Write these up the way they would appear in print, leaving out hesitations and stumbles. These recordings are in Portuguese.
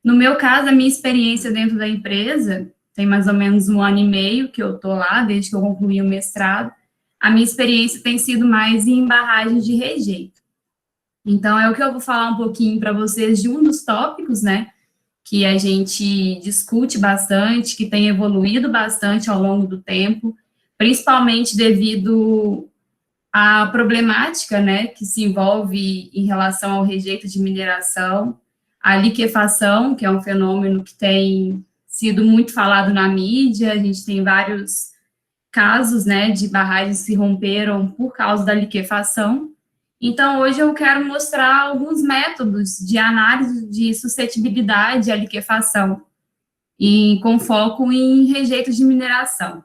No meu caso, a minha experiência dentro da empresa, tem mais ou menos 1 ano e meio que eu estou lá, desde que eu concluí o mestrado, a minha experiência tem sido mais em barragens de rejeito. Então, é o que eu vou falar um pouquinho para vocês de um dos tópicos, né, que a gente discute bastante, que tem evoluído bastante ao longo do tempo, principalmente devido à problemática, né, que se envolve em relação ao rejeito de mineração, a liquefação, que é um fenômeno que tem sido muito falado na mídia, a gente tem vários casos, né, de barragens que se romperam por causa da liquefação. Então, hoje eu quero mostrar alguns métodos de análise de suscetibilidade à liquefação, e com foco em rejeitos de mineração.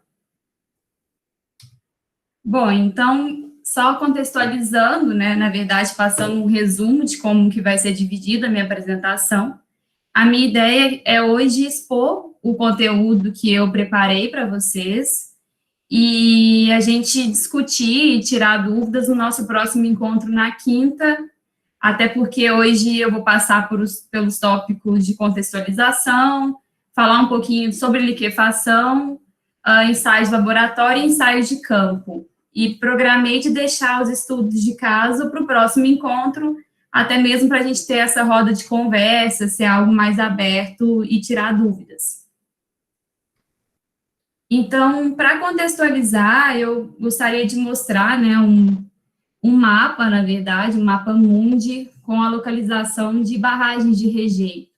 Bom, então, só contextualizando, né, na verdade, passando um resumo de como que vai ser dividida a minha apresentação, a minha ideia é hoje expor o conteúdo que eu preparei para vocês, e a gente discutir e tirar dúvidas no nosso próximo encontro na quinta, até porque hoje eu vou passar pelos tópicos de contextualização, falar um pouquinho sobre liquefação, ensaios de laboratório e ensaios de campo. E programei de deixar os estudos de caso para o próximo encontro, até mesmo para a gente ter essa roda de conversa, ser algo mais aberto e tirar dúvidas. Então, para contextualizar, eu gostaria de mostrar, né, um mapa, na verdade, um mapa mundi com a localização de barragens de rejeito.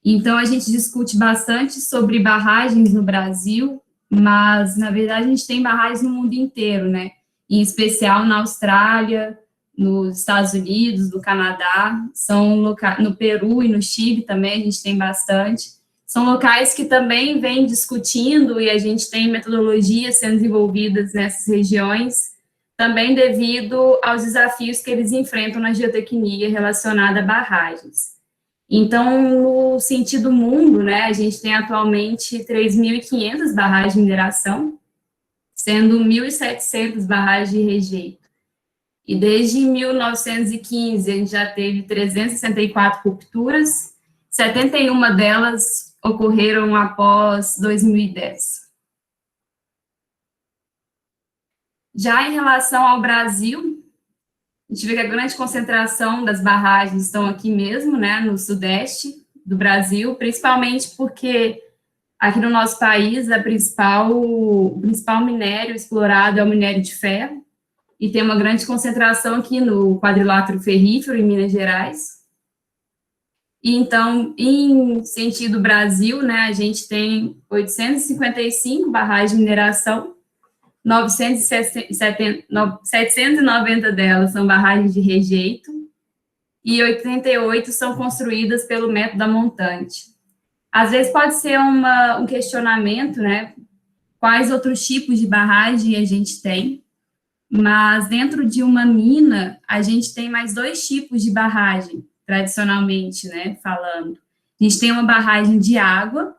Então, a gente discute bastante sobre barragens no Brasil, mas, na verdade, a gente tem barragens no mundo inteiro, né, em especial na Austrália, nos Estados Unidos, no Canadá, no Peru e no Chile também a gente tem bastante. São locais que também vêm discutindo e a gente tem metodologias sendo desenvolvidas nessas regiões, também devido aos desafios que eles enfrentam na geotecnia relacionada a barragens. Então, no sentido mundo, né, a gente tem atualmente 3.500 barragens de mineração, sendo 1.700 barragens de rejeito. E desde 1915, a gente já teve 364 rupturas, 71 delas ocorreram após 2010. Já em relação ao Brasil, a gente vê que a grande concentração das barragens estão aqui mesmo, né, no sudeste do Brasil, principalmente porque aqui no nosso país o principal minério explorado é o minério de ferro, e tem uma grande concentração aqui no quadrilátero ferrífero, em Minas Gerais. E então, em sentido Brasil, né, a gente tem 855 barragens de mineração, 790 delas são barragens de rejeito, e 88 são construídas pelo método da montante. Às vezes pode ser um questionamento, né, quais outros tipos de barragem a gente tem, mas dentro de uma mina, a gente tem mais 2 tipos de barragem, tradicionalmente, né, falando. A gente tem uma barragem de água,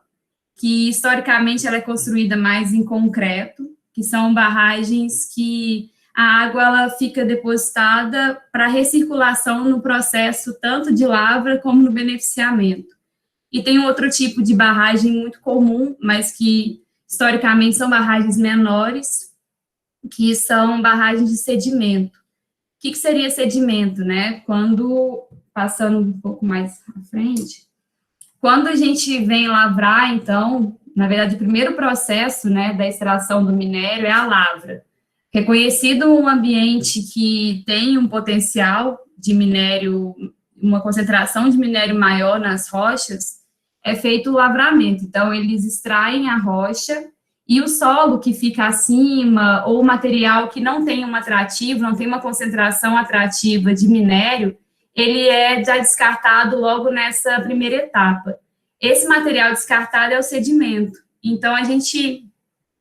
que historicamente ela é construída mais em concreto, que são barragens que a água ela fica depositada para recirculação no processo tanto de lavra como no beneficiamento. E tem um outro tipo de barragem muito comum, mas que historicamente são barragens menores, que são barragens de sedimento. O que seria sedimento, né? Passando um pouco mais à frente, quando a gente vem lavrar, então, na verdade, o primeiro processo, né, da extração do minério é a lavra. Reconhecido um ambiente que tem um potencial de minério, uma concentração de minério maior nas rochas, é feito o lavramento. Então, eles extraem a rocha e o solo que fica acima, ou o material que não tem um atrativo, não tem uma concentração atrativa de minério, ele é já descartado logo nessa primeira etapa. Esse material descartado é o sedimento. Então,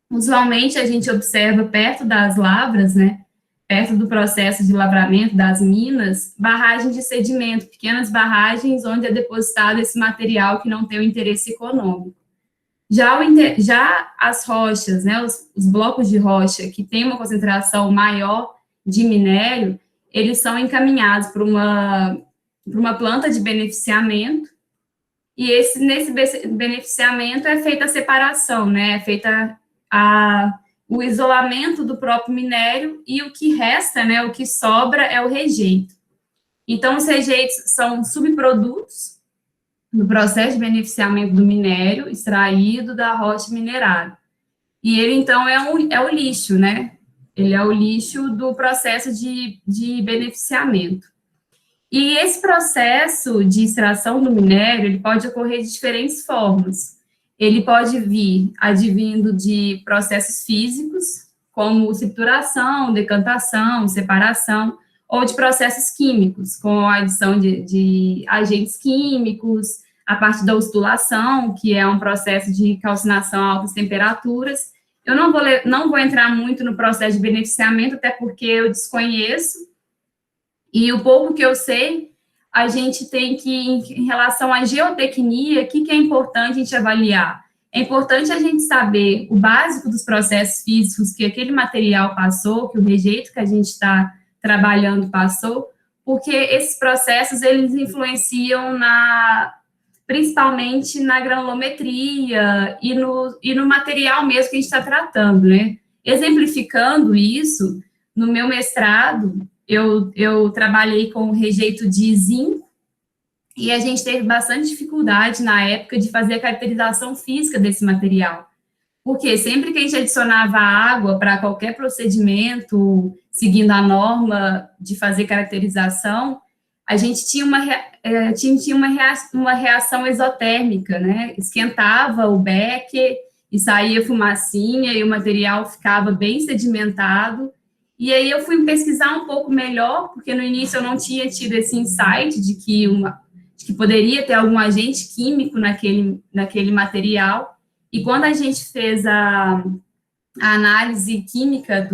usualmente, a gente observa perto das lavras, né, perto do processo de lavramento das minas, barragens de sedimento, pequenas barragens onde é depositado esse material que não tem o interesse econômico. Já as rochas, né, os blocos de rocha que têm uma concentração maior de minério, eles são encaminhados para uma planta de beneficiamento, e nesse beneficiamento é feita a separação, né? É feita o isolamento do próprio minério e o que resta, né? O que sobra é o rejeito. Então, os rejeitos são subprodutos do processo de beneficiamento do minério extraído da rocha minerada. E ele, então, é o lixo, né? Ele é o lixo do processo de beneficiamento. E esse processo de extração do minério, ele pode ocorrer de diferentes formas. Ele pode vir advindo de processos físicos, como trituração, decantação, separação, ou de processos químicos, com a adição de agentes químicos, a partir da ostulação, que é um processo de calcinação a altas temperaturas. Eu não vou entrar muito no processo de beneficiamento, até porque eu desconheço, e o pouco que eu sei, a gente tem que, em relação à geotecnia, o que é importante a gente avaliar? É importante a gente saber o básico dos processos físicos que aquele material passou, que o rejeito que a gente está trabalhando passou, porque esses processos, eles influenciam principalmente na granulometria e no material mesmo que a gente está tratando, né? Exemplificando isso, no meu mestrado, eu trabalhei com rejeito de zinco, e a gente teve bastante dificuldade na época de fazer a caracterização física desse material. Porque sempre que a gente adicionava água para qualquer procedimento, seguindo a norma de fazer caracterização, a gente tinha uma reação exotérmica, né? Esquentava o becker e saía fumacinha e o material ficava bem sedimentado. E aí eu fui pesquisar um pouco melhor, porque no início eu não tinha tido esse insight de que poderia ter algum agente químico naquele material. E quando a gente fez a análise química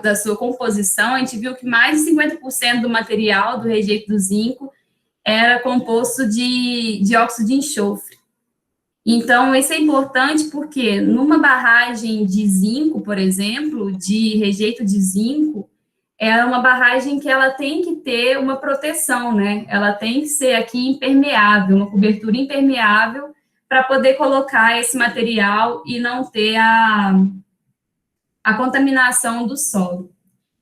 da sua composição, a gente viu que mais de 50% do material do rejeito do zinco era composto de dióxido de enxofre. Então, isso é importante porque numa barragem de zinco, por exemplo, de rejeito de zinco, é uma barragem que ela tem que ter uma proteção, né? Ela tem que ser aqui impermeável, uma cobertura impermeável para poder colocar esse material e não ter a contaminação do solo.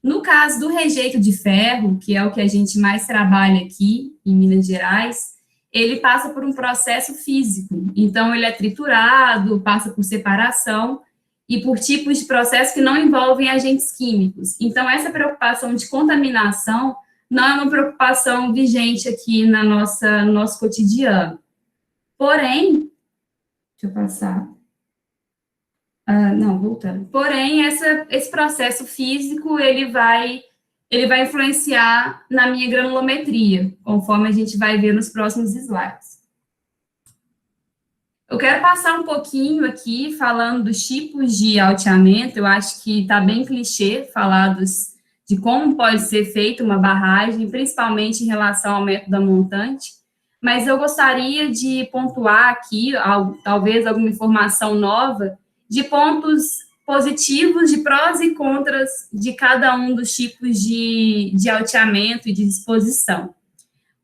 No caso do rejeito de ferro, que é o que a gente mais trabalha aqui em Minas Gerais, ele passa por um processo físico. Então, ele é triturado, passa por separação e por tipos de processos que não envolvem agentes químicos. Então, essa preocupação de contaminação não é uma preocupação vigente aqui no nosso cotidiano. Porém, deixa eu passar. Não, voltando. Porém, esse processo físico, ele vai influenciar na minha granulometria, conforme a gente vai ver nos próximos slides. Eu quero passar um pouquinho aqui, falando dos tipos de alteamento. Eu acho que está bem clichê falar de como pode ser feita uma barragem, principalmente em relação ao método da montante, mas eu gostaria de pontuar aqui, talvez alguma informação nova, de pontos positivos, de prós e contras de cada um dos tipos de alteamento e de disposição.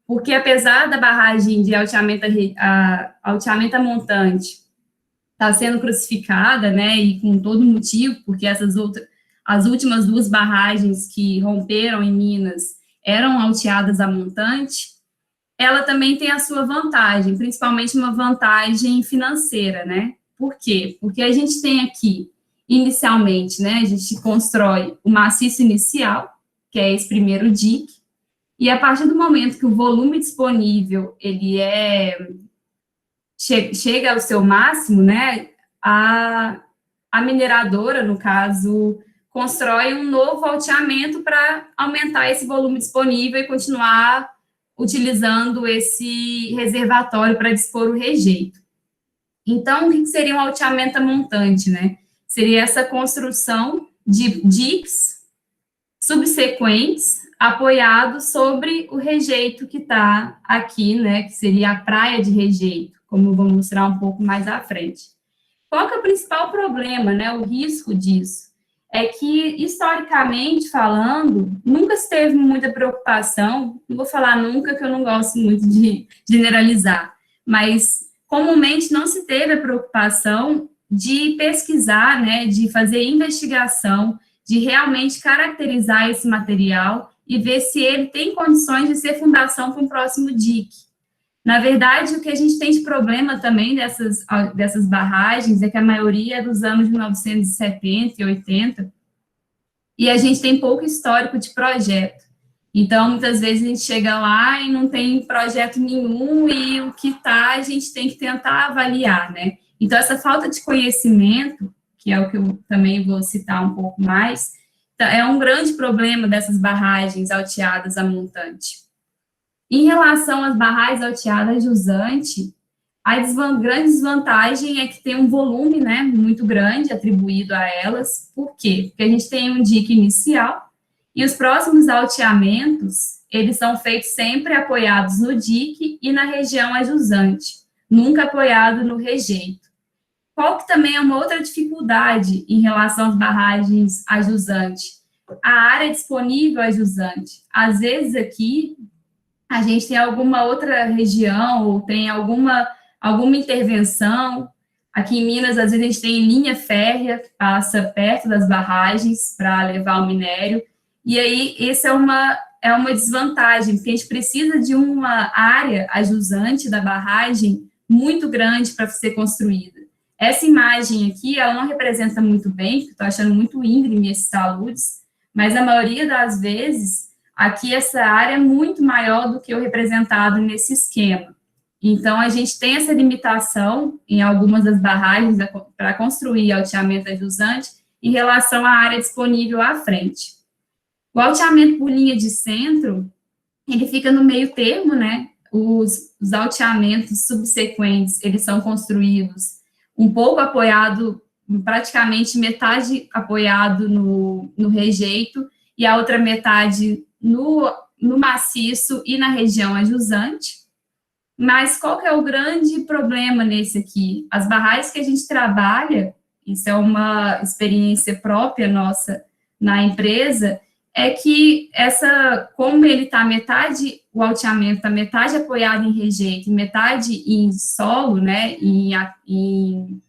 Porque, apesar da barragem de alteamento a montante estar sendo crucificada, né, e com todo motivo, porque as últimas duas barragens que romperam em Minas eram alteadas a montante, ela também tem a sua vantagem, principalmente uma vantagem financeira, né? Por quê? Porque a gente tem aqui, inicialmente, né, a gente constrói o maciço inicial, que é esse primeiro dique, e a partir do momento que o volume disponível, ele chega ao seu máximo, né, a mineradora, no caso, constrói um novo alteamento para aumentar esse volume disponível e continuar utilizando esse reservatório para dispor o rejeito. Então, o que seria um alteamento a montante, né? Seria essa construção de diques subsequentes, apoiados sobre o rejeito que está aqui, né? Que seria a praia de rejeito, como eu vou mostrar um pouco mais à frente. Qual que é o principal problema, né? O risco disso é que, historicamente falando, nunca se teve muita preocupação, não vou falar nunca, que eu não gosto muito de generalizar, mas comumente não se teve a preocupação de pesquisar, né, de fazer investigação, de realmente caracterizar esse material e ver se ele tem condições de ser fundação para um próximo dique. Na verdade, o que a gente tem de problema também dessas barragens é que a maioria é dos anos 1970 e 80, e a gente tem pouco histórico de projeto. Então, muitas vezes a gente chega lá e não tem projeto nenhum, e o que está, a gente tem que tentar avaliar, né? Então, essa falta de conhecimento, que é o que eu também vou citar um pouco mais, é um grande problema dessas barragens alteadas a montante. Em relação às barragens alteadas jusante, a grande desvantagem é que tem um volume, né, muito grande atribuído a elas. Por quê? Porque a gente tem um dique inicial e os próximos alteamentos, eles são feitos sempre apoiados no dique e na região ajusante, nunca apoiado no rejeito. Qual que também é uma outra dificuldade em relação às barragens a jusante? A área disponível a jusante. Às vezes aqui a gente tem alguma outra região ou tem alguma intervenção. Aqui em Minas, às vezes, a gente tem linha férrea que passa perto das barragens para levar o minério, e aí essa é uma desvantagem, porque a gente precisa de uma área ajusante da barragem muito grande para ser construída. Essa imagem aqui, ela não representa muito bem, porque estou achando muito íngreme esses taludes, mas a maioria das vezes, aqui essa área é muito maior do que o representado nesse esquema. Então, a gente tem essa limitação em algumas das barragens para construir alteamento ajusante em relação à área disponível à frente. O alteamento por linha de centro, ele fica no meio termo, né? Os alteamentos subsequentes, eles são construídos um pouco apoiado, praticamente metade apoiado no rejeito, e a outra metade no maciço e na região ajusante. Mas qual que é o grande problema nesse aqui? As barragens que a gente trabalha, isso é uma experiência própria nossa na empresa, é que como ele está metade, o alteamento está metade apoiado em rejeito, metade em solo, né, em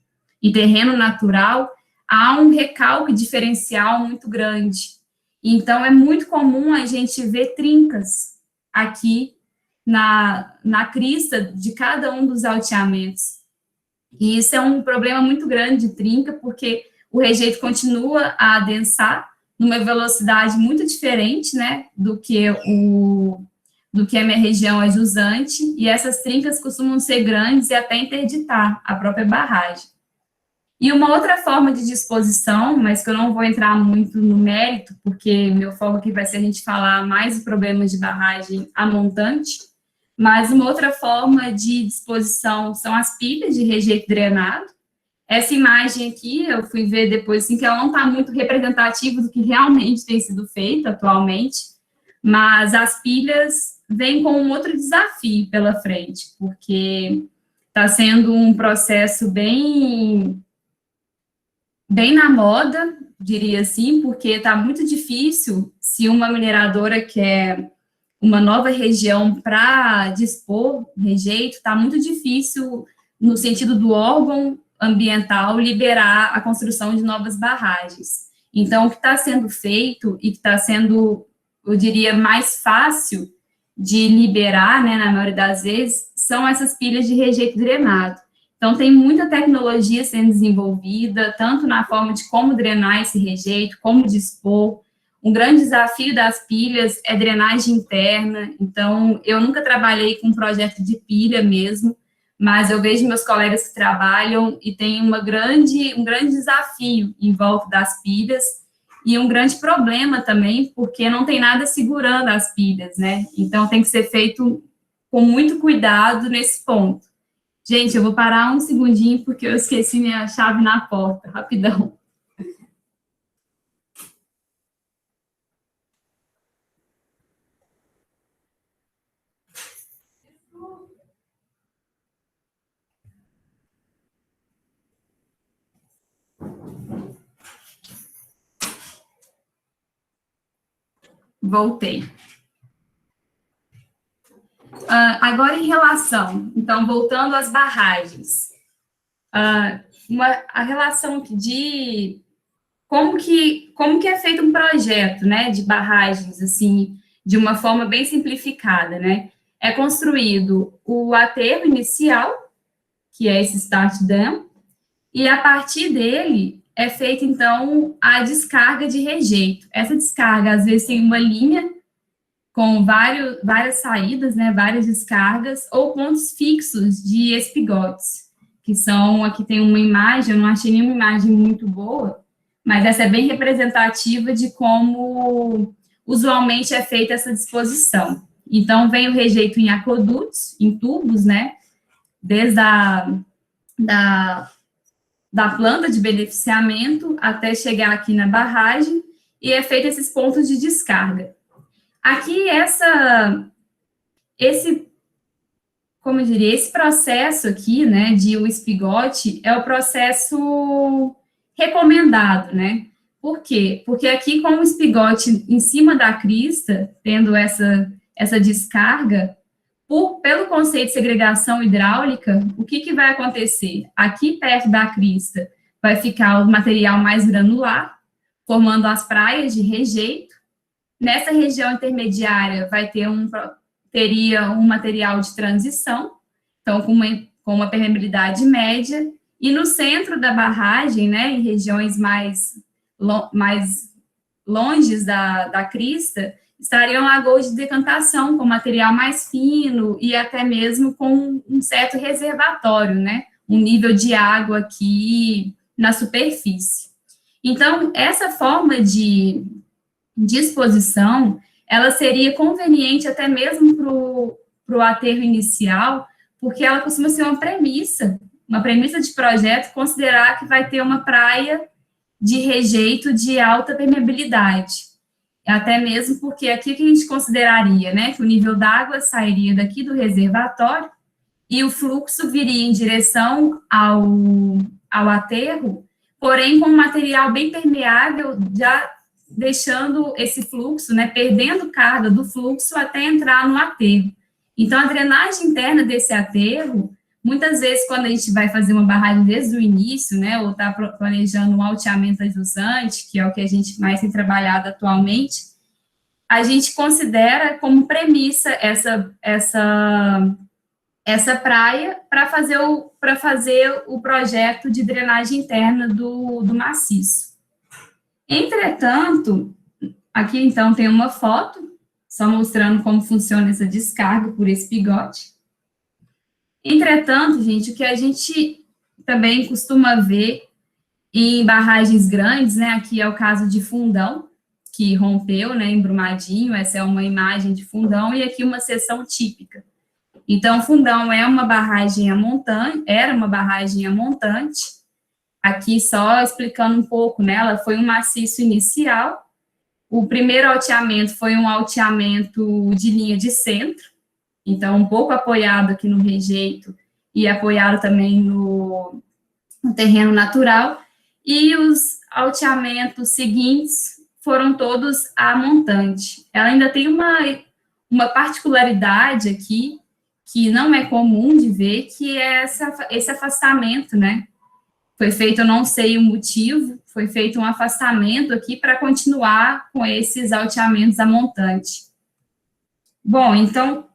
terreno natural, há um recalque diferencial muito grande. Então, é muito comum a gente ver trincas aqui na crista de cada um dos alteamentos. E isso é um problema muito grande de trinca, porque o rejeito continua a adensar numa velocidade muito diferente, né, do que a minha região é jusante, e essas trincas costumam ser grandes e até interditar a própria barragem. E uma outra forma de disposição, mas que eu não vou entrar muito no mérito, porque meu foco aqui vai ser a gente falar mais de problemas de barragem a montante, mas uma outra forma de disposição são as pilhas de rejeito drenado. Essa imagem aqui, eu fui ver depois, assim, que ela não está muito representativa do que realmente tem sido feito atualmente, mas as pilhas vêm com um outro desafio pela frente, porque está sendo um processo bem na moda, diria assim, porque está muito difícil se uma mineradora quer uma nova região para dispor rejeito, está muito difícil no sentido do órgão ambiental liberar a construção de novas barragens. Então, o que está sendo feito e que está sendo, eu diria, mais fácil de liberar, né, na maioria das vezes, são essas pilhas de rejeito drenado. Então, tem muita tecnologia sendo desenvolvida, tanto na forma de como drenar esse rejeito, como dispor. Um grande desafio das pilhas é drenagem interna. Então, eu nunca trabalhei com um projeto de pilha mesmo, mas eu vejo meus colegas que trabalham e tem um grande desafio em volta das pilhas e um grande problema também, porque não tem nada segurando as pilhas, né? Então, tem que ser feito com muito cuidado nesse ponto. Gente, eu vou parar um segundinho, porque eu esqueci minha chave na porta, rapidão. Voltei. Agora, em relação, então, voltando às barragens, a relação de como que é feito um projeto, né, de barragens, assim, de uma forma bem simplificada, né? É construído o aterro inicial, que é esse start dam, e a partir dele é feita, então, a descarga de rejeito. Essa descarga, às vezes, tem uma linha com várias saídas, né, várias descargas, ou pontos fixos de espigotes, que são, aqui tem uma imagem, eu não achei nenhuma imagem muito boa, mas essa é bem representativa de como usualmente é feita essa disposição. Então, vem o rejeito em aquedutos, em tubos, né, desde da planta de beneficiamento até chegar aqui na barragem, e é feito esses pontos de descarga. Aqui, como eu diria, esse processo aqui, né, de o espigote, é o processo recomendado, né? Por quê? Porque aqui, com o espigote em cima da crista, tendo essa descarga, pelo conceito de segregação hidráulica, o que vai acontecer? Aqui, perto da crista, vai ficar o material mais granular, formando as praias de rejeito. Nessa região intermediária, teria um material de transição, então, com uma permeabilidade média, e no centro da barragem, né, em regiões mais longes da crista, estariam lagoas de decantação, com material mais fino e até mesmo com um certo reservatório, né, um nível de água aqui na superfície. Então, essa forma de disposição, ela seria conveniente até mesmo para o aterro inicial, porque ela costuma ser uma premissa de projeto, considerar que vai ter uma praia de rejeito de alta permeabilidade. Até mesmo porque aqui que a gente consideraria, né, que o nível d'água sairia daqui do reservatório e o fluxo viria em direção ao aterro, porém com um material bem permeável, já deixando esse fluxo, né, perdendo carga do fluxo até entrar no aterro. Então, a drenagem interna desse aterro, muitas vezes, quando a gente vai fazer uma barragem desde o início, né, ou está planejando um alteamento ajusante, que é o que a gente mais tem trabalhado atualmente, a gente considera como premissa essa praia para fazer o projeto de drenagem interna do maciço. Entretanto, aqui, então, tem uma foto, só mostrando como funciona essa descarga por espigote. Entretanto, gente, o que a gente também costuma ver em barragens grandes, né, aqui é o caso de Fundão, que rompeu, né, em Brumadinho, essa é uma imagem de Fundão, e aqui uma seção típica. Então, Fundão era uma barragem a montante, aqui só explicando um pouco, né, ela foi um maciço inicial, o primeiro alteamento foi um alteamento de linha de centro, então um pouco apoiado aqui no rejeito e apoiado também no terreno natural, e os alteamentos seguintes foram todos a montante. Ela ainda tem uma particularidade aqui, que não é comum de ver, que é esse afastamento, né? Foi feito, eu não sei o motivo, foi feito um afastamento aqui para continuar com esses alteamentos a montante. Bom, então,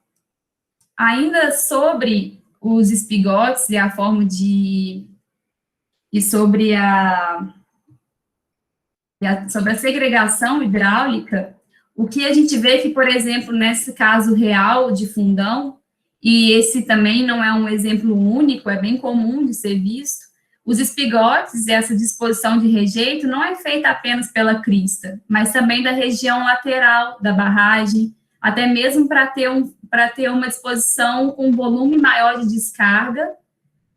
ainda sobre os espigotes e a forma de... e sobre a segregação hidráulica, o que a gente vê que, por exemplo, nesse caso real de Fundão, e esse também não é um exemplo único, é bem comum de ser visto, os espigotes, essa disposição de rejeito, não é feita apenas pela crista, mas também da região lateral da barragem, até mesmo para ter uma disposição com um volume maior de descarga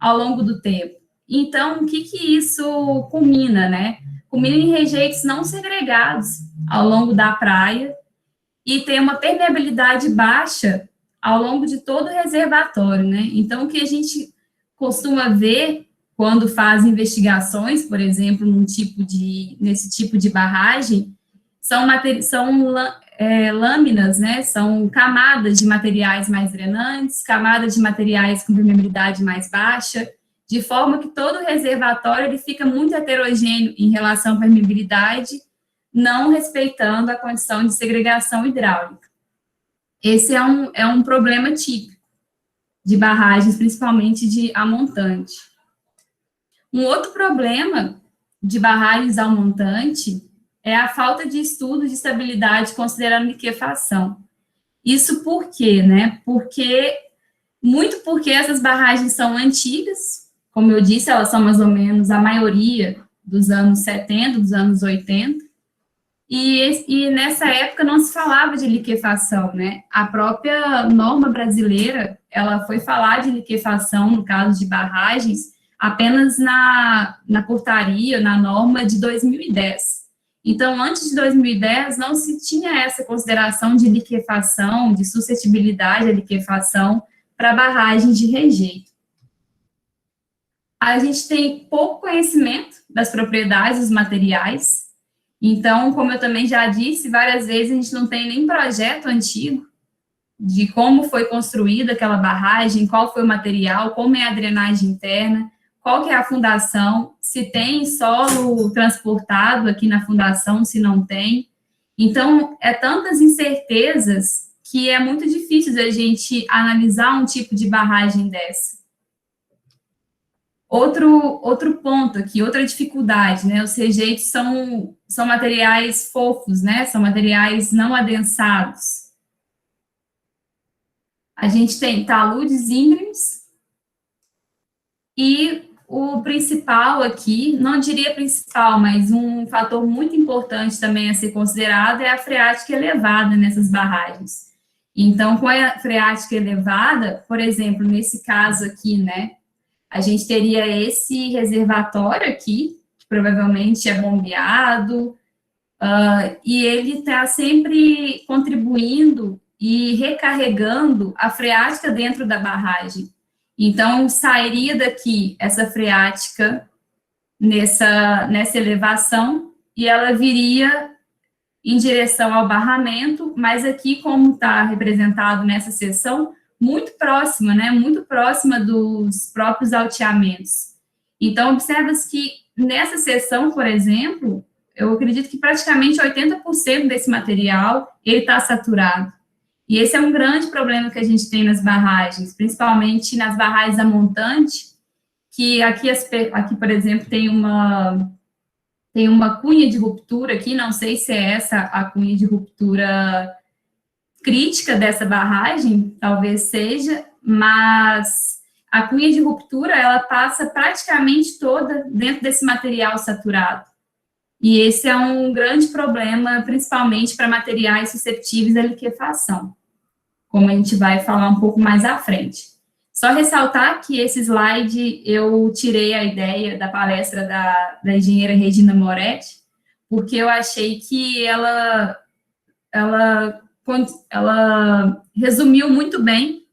ao longo do tempo. Então, o que isso culmina, né? Culmina em rejeitos não segregados ao longo da praia e tem uma permeabilidade baixa ao longo de todo o reservatório, né? Então, o que a gente costuma ver quando faz investigações, por exemplo, nesse tipo de barragem, são lâminas, né, são camadas de materiais mais drenantes, camadas de materiais com permeabilidade mais baixa, de forma que todo o reservatório ele fica muito heterogêneo em relação à permeabilidade, não respeitando a condição de segregação hidráulica. Esse é um problema típico de barragens, principalmente de amontante. Um outro problema de barragens a montante é a falta de estudo de estabilidade considerando liquefação. Isso por quê, né? Muito porque essas barragens são antigas, como eu disse, elas são mais ou menos a maioria dos anos 70, dos anos 80, e nessa época não se falava de liquefação, né? A própria norma brasileira, ela foi falar de liquefação, no caso de barragens, apenas na portaria, na norma de 2010. Então, antes de 2010, não se tinha essa consideração de liquefação, de suscetibilidade à liquefação para barragens de rejeito. A gente tem pouco conhecimento das propriedades dos materiais. Então, como eu também já disse várias vezes, a gente não tem nem projeto antigo de como foi construída aquela barragem, qual foi o material, como é a drenagem interna, qual que é a fundação, se tem solo transportado aqui na fundação, se não tem. Então, tantas incertezas que é muito difícil a gente analisar um tipo de barragem dessa. Outro ponto aqui, outra dificuldade, né? Os rejeitos são materiais fofos, né? São materiais não adensados. A gente tem taludes íngremes e o principal aqui, não diria principal, mas um fator muito importante também a ser considerado é a freática elevada nessas barragens. Então, com a freática elevada, por exemplo, nesse caso aqui, né, a gente teria esse reservatório aqui, que provavelmente é bombeado, e ele está sempre contribuindo e recarregando a freática dentro da barragem. Então, sairia daqui essa freática nessa elevação e ela viria em direção ao barramento, mas aqui, como está representado nessa seção, muito próxima, né? Muito próxima dos próprios alteamentos. Então, observa-se que nessa seção, por exemplo, eu acredito que praticamente 80% desse material ele está saturado. E esse é um grande problema que a gente tem nas barragens, principalmente nas barragens a montante, que aqui, por exemplo, tem uma cunha de ruptura aqui, não sei se é essa a cunha de ruptura crítica dessa barragem, talvez seja, mas a cunha de ruptura, ela passa praticamente toda dentro desse material saturado. E esse é um grande problema, principalmente para materiais susceptíveis à liquefação, como a gente vai falar um pouco mais à frente. Só ressaltar que esse slide eu tirei a ideia da palestra da engenheira Regina Moretti, porque eu achei que ela resumiu muito bem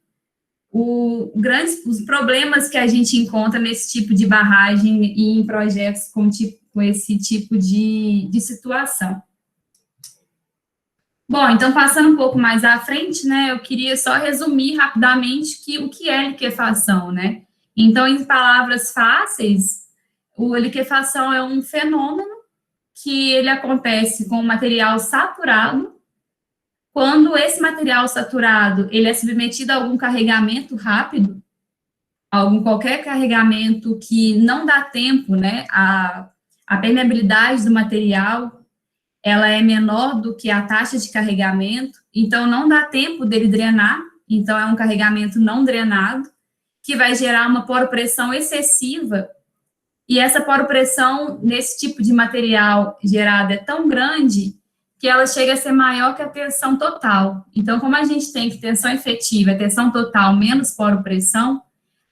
os problemas que a gente encontra nesse tipo de barragem e em projetos com esse tipo de situação. Bom, então, passando um pouco mais à frente, né, eu queria só resumir rapidamente o que é liquefação, né? Então, em palavras fáceis, a liquefação é um fenômeno que ele acontece com o material saturado. Quando esse material saturado, ele é submetido a algum carregamento rápido, qualquer carregamento que não dá tempo, né, a permeabilidade do material, ela é menor do que a taxa de carregamento, então não dá tempo dele drenar, então é um carregamento não drenado, que vai gerar uma poropressão excessiva, e essa poropressão nesse tipo de material gerada é tão grande que ela chega a ser maior que a tensão total. Então, como a gente tem que tensão efetiva é tensão total menos poropressão,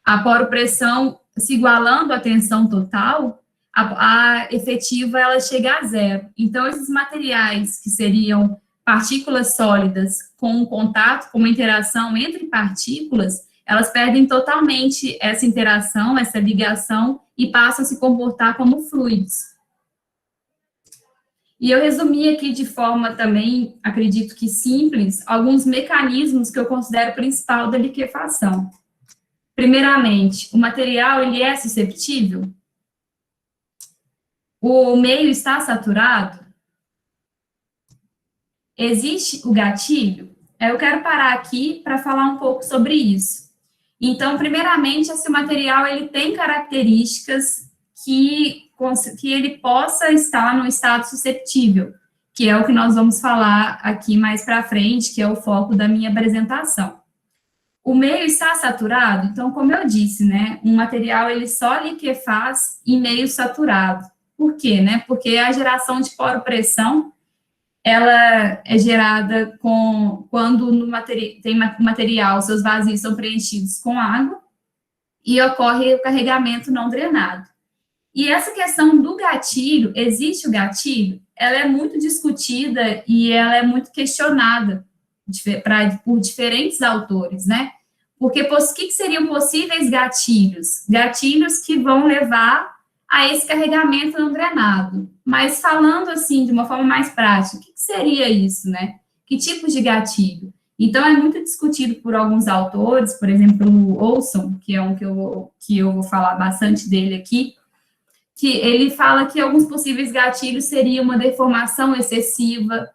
a poropressão se igualando à tensão total, a efetiva ela chega a zero. Então, esses materiais que seriam partículas sólidas com contato, com uma interação entre partículas, elas perdem totalmente essa interação, essa ligação, e passam a se comportar como fluidos. E eu resumi aqui de forma também, acredito que simples, alguns mecanismos que eu considero principal da liquefação. Primeiramente, o material ele é susceptível? O meio está saturado? Existe o gatilho? Eu quero parar aqui para falar um pouco sobre isso. Então, primeiramente, esse material ele tem características que ele possa estar no estado susceptível, que é o que nós vamos falar aqui mais para frente, que é o foco da minha apresentação. O meio está saturado? Então, como eu disse, né, um material ele só liquefaz em meio saturado. Por quê, né? Porque a geração de poropressão ela é gerada quando tem material, seus vazios são preenchidos com água e ocorre o carregamento não drenado. E essa questão do gatilho, existe o gatilho? Ela é muito discutida e ela é muito questionada por diferentes autores, né? Porque o que seriam possíveis gatilhos? Gatilhos que vão levar a esse carregamento não drenado. Mas falando assim, de uma forma mais prática, o que seria isso, né? Que tipo de gatilho? Então, é muito discutido por alguns autores, por exemplo, o Olson, que é um que eu vou falar bastante dele aqui, que ele fala que alguns possíveis gatilhos seriam uma deformação excessiva.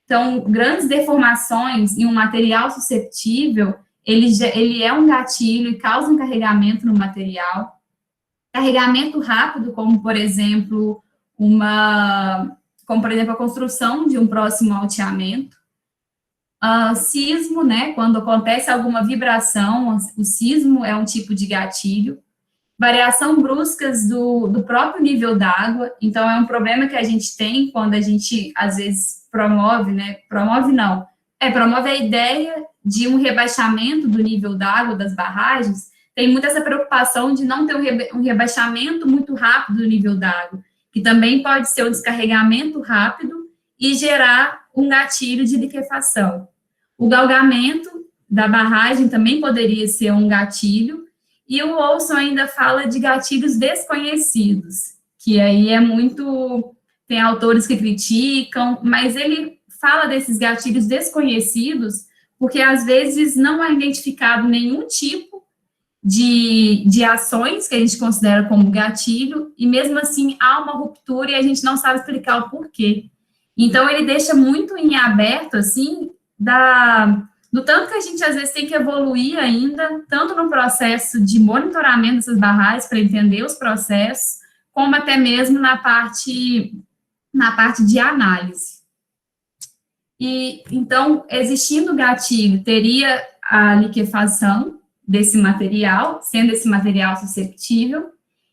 Então, grandes deformações em um material susceptível, ele é um gatilho e causa um carregamento no material. Carregamento rápido, como, por exemplo, a construção de um próximo alteamento. Sismo, né, quando acontece alguma vibração, o sismo é um tipo de gatilho. Variação bruscas do próprio nível d'água, então é um problema que a gente tem quando a gente, às vezes, promove a ideia de um rebaixamento do nível d'água das barragens. Tem muita essa preocupação de não ter um rebaixamento muito rápido do nível d'água, que também pode ser um descarregamento rápido e gerar um gatilho de liquefação. O galgamento da barragem também poderia ser um gatilho, e o Olson ainda fala de gatilhos desconhecidos, que aí tem autores que criticam, mas ele fala desses gatilhos desconhecidos porque, às vezes, não é identificado nenhum tipo de ações que a gente considera como gatilho, e mesmo assim há uma ruptura e a gente não sabe explicar o porquê. Então, ele deixa muito em aberto, assim, do tanto que a gente, às vezes, tem que evoluir ainda, tanto no processo de monitoramento dessas barragens, para entender os processos, como até mesmo na parte de análise. E, então, existindo o gatilho, teria a liquefação desse material, sendo esse material susceptível,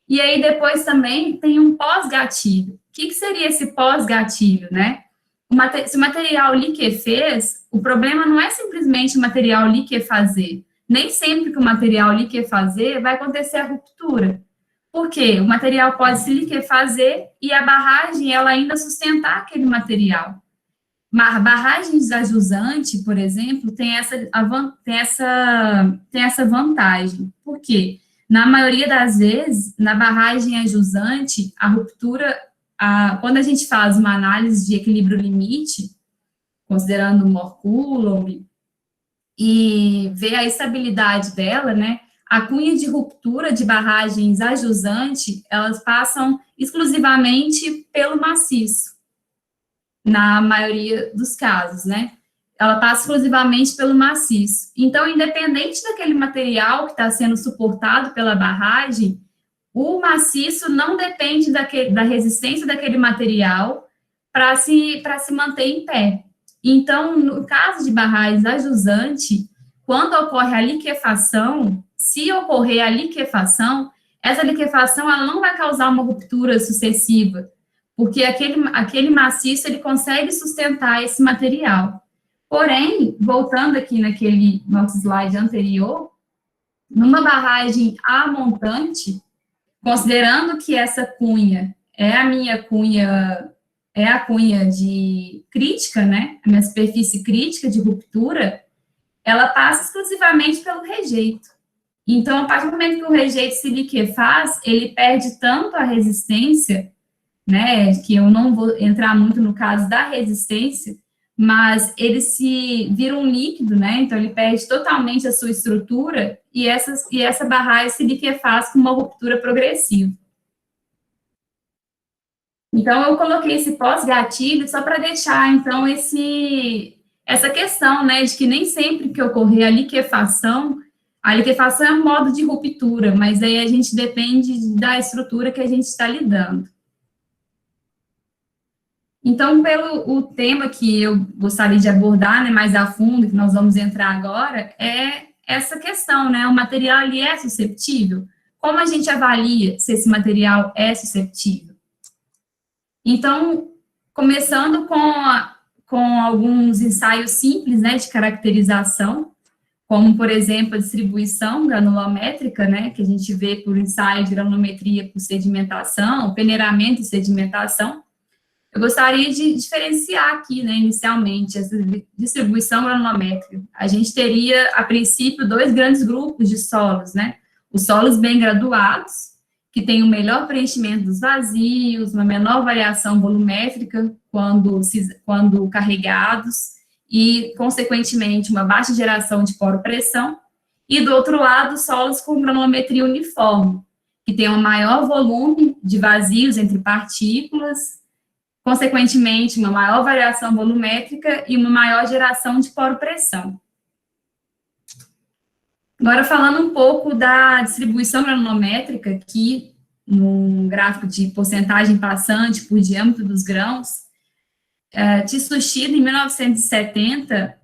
e aí depois também tem um pós-gatilho. O que seria esse pós-gatilho, né? Se o material liquefez, o problema não é simplesmente o material liquefazer. Nem sempre que o material liquefazer vai acontecer a ruptura. Por quê? O material pode se liquefazer e a barragem, ela ainda sustentar aquele material. Barragens a jusante, por exemplo, tem essa vantagem. Por quê? Na maioria das vezes, na barragem a jusante, a ruptura, quando a gente faz uma análise de equilíbrio limite, considerando o Mohr Coulomb, e vê a estabilidade dela, né, a cunha de ruptura de barragens a jusante, elas passam exclusivamente pelo maciço, na maioria dos casos, né? Ela passa exclusivamente pelo maciço. Então, independente daquele material que está sendo suportado pela barragem, o maciço não depende da resistência daquele material para se manter em pé. Então, no caso de barragens a jusante, quando ocorre a liquefação, se ocorrer a liquefação, essa liquefação ela não vai causar uma ruptura sucessiva, porque aquele maciço ele consegue sustentar esse material. Porém, voltando aqui no slide anterior, numa barragem a montante, considerando que essa cunha é a cunha de crítica, né, a minha superfície crítica de ruptura, ela passa exclusivamente pelo rejeito. Então, a partir do momento que o rejeito se liquefaz, ele perde tanto a resistência né, que eu não vou entrar muito no caso da resistência, mas ele se vira um líquido, né, então ele perde totalmente a sua estrutura e essa barragem se liquefaz com uma ruptura progressiva. Então, eu coloquei esse pós-gatilho só para deixar, então, essa questão, né, de que nem sempre que ocorrer a liquefação é um modo de ruptura, mas aí a gente depende da estrutura que a gente está lidando. Então, pelo o tema que eu gostaria de abordar, né, mais a fundo, que nós vamos entrar agora, é essa questão, né, o material ali é susceptível? Como a gente avalia se esse material é susceptível? Então, começando com alguns ensaios simples, né, de caracterização, como, por exemplo, a distribuição granulométrica, né, que a gente vê por ensaio de granulometria por sedimentação, peneiramento e sedimentação. Eu gostaria de diferenciar aqui, né, inicialmente, essa distribuição granulométrica. A gente teria, a princípio, dois grandes grupos de solos, né, os solos bem graduados, que tem um melhor preenchimento dos vazios, uma menor variação volumétrica quando carregados, e, consequentemente, uma baixa geração de poro-pressão, e, do outro lado, solos com granulometria uniforme, que tem um maior volume de vazios entre partículas, consequentemente, uma maior variação volumétrica e uma maior geração de poro-pressão. Agora, falando um pouco da distribuição granulométrica, aqui, num gráfico de porcentagem passante por diâmetro dos grãos, Tsushida, em 1970,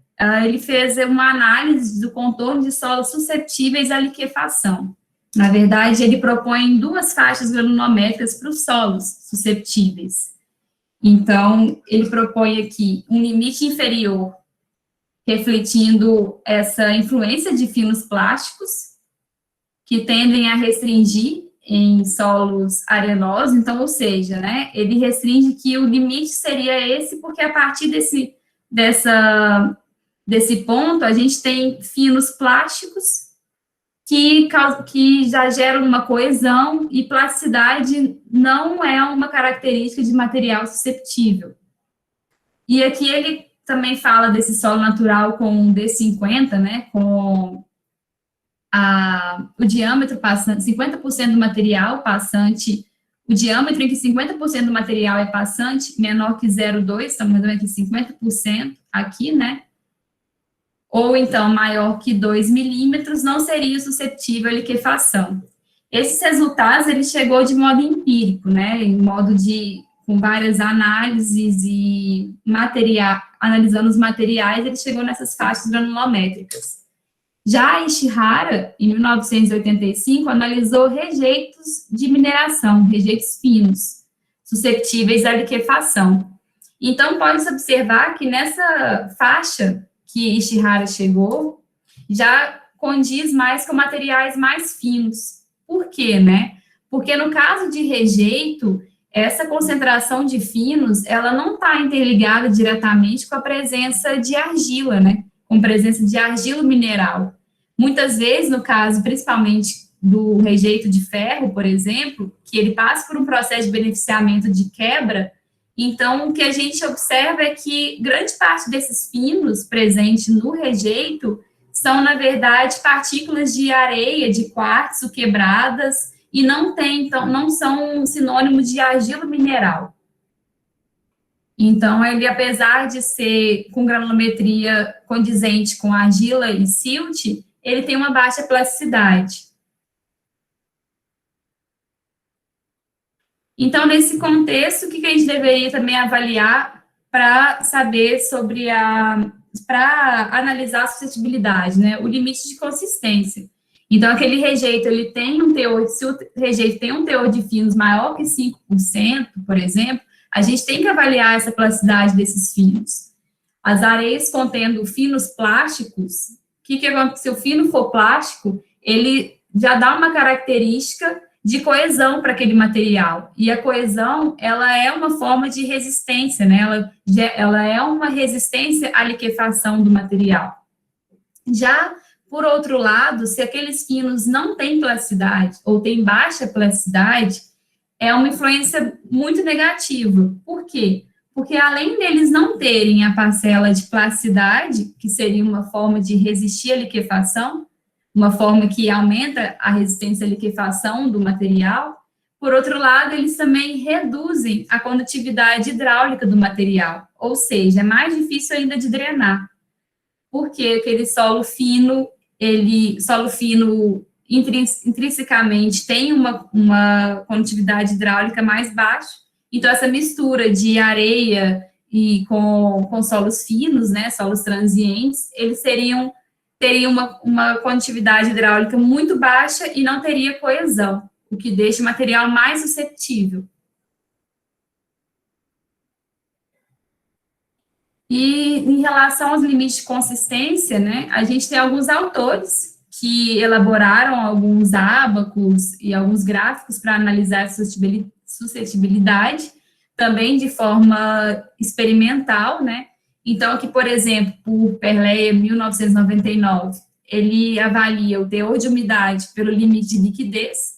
ele fez uma análise do contorno de solos susceptíveis à liquefação. Na verdade, ele propõe duas faixas granulométricas para os solos susceptíveis. Então, ele propõe aqui um limite inferior, refletindo essa influência de finos plásticos, que tendem a restringir em solos arenosos, então, ou seja, né, ele restringe que o limite seria esse, porque a partir desse ponto, a gente tem finos plásticos que já geram uma coesão, e plasticidade não é uma característica de material susceptível. E aqui ele também fala desse solo natural com D50, né, com o diâmetro passante, 50% do material passante, o diâmetro em que 50% do material é passante, menor que 0,2, estamos vendo aqui 50% aqui, né, ou então maior que 2 milímetros, não seria suscetível à liquefação. Esses resultados, ele chegou de modo empírico, né, com várias análises e analisando os materiais, ele chegou nessas faixas granulométricas. Já Ishihara, em 1985, analisou rejeitos de mineração, rejeitos finos, suscetíveis à liquefação. Então, pode-se observar que nessa faixa que Ishihara chegou, já condiz mais com materiais mais finos. Por quê, né? Porque no caso de rejeito, essa concentração de finos, ela não está interligada diretamente com a presença de argila, né? Com presença de argila mineral. Muitas vezes, no caso, principalmente do rejeito de ferro, por exemplo, que ele passa por um processo de beneficiamento de quebra, então, o que a gente observa é que grande parte desses finos presentes no rejeito são, na verdade, partículas de areia, de quartzo quebradas, e não são sinônimo de argila mineral. Então, ele, apesar de ser com granulometria condizente com argila e silt, ele tem uma baixa plasticidade. Então, nesse contexto, o que a gente deveria também avaliar para saber para analisar a suscetibilidade, né? O limite de consistência. Então, aquele rejeito, ele tem um teor, se o rejeito tem um teor de finos maior que 5%, por exemplo, a gente tem que avaliar essa plasticidade desses finos. As areias contendo finos plásticos, o que acontece? Se o fino for plástico, ele já dá uma característica de coesão para aquele material. E a coesão, ela é uma forma de resistência, né? Ela é uma resistência à liquefação do material. Já, por outro lado, se aqueles finos não têm plasticidade ou têm baixa plasticidade, é uma influência muito negativa. Por quê? Porque além deles não terem a parcela de plasticidade, que seria uma forma de resistir à liquefação, uma forma que aumenta a resistência à liquefação do material, por outro lado, eles também reduzem a condutividade hidráulica do material, ou seja, é mais difícil ainda de drenar, porque aquele solo fino intrinsecamente tem uma condutividade hidráulica mais baixa, então essa mistura de areia e com solos finos, né, solos transientes, eles teriam uma condutividade hidráulica muito baixa e não teria coesão, o que deixa o material mais suscetível. E em relação aos limites de consistência, né, a gente tem alguns autores que elaboraram alguns ábacos e alguns gráficos para analisar a suscetibilidade, também de forma experimental, né. Então, aqui, por exemplo, por Perleia, 1999, ele avalia o teor de umidade pelo limite de liquidez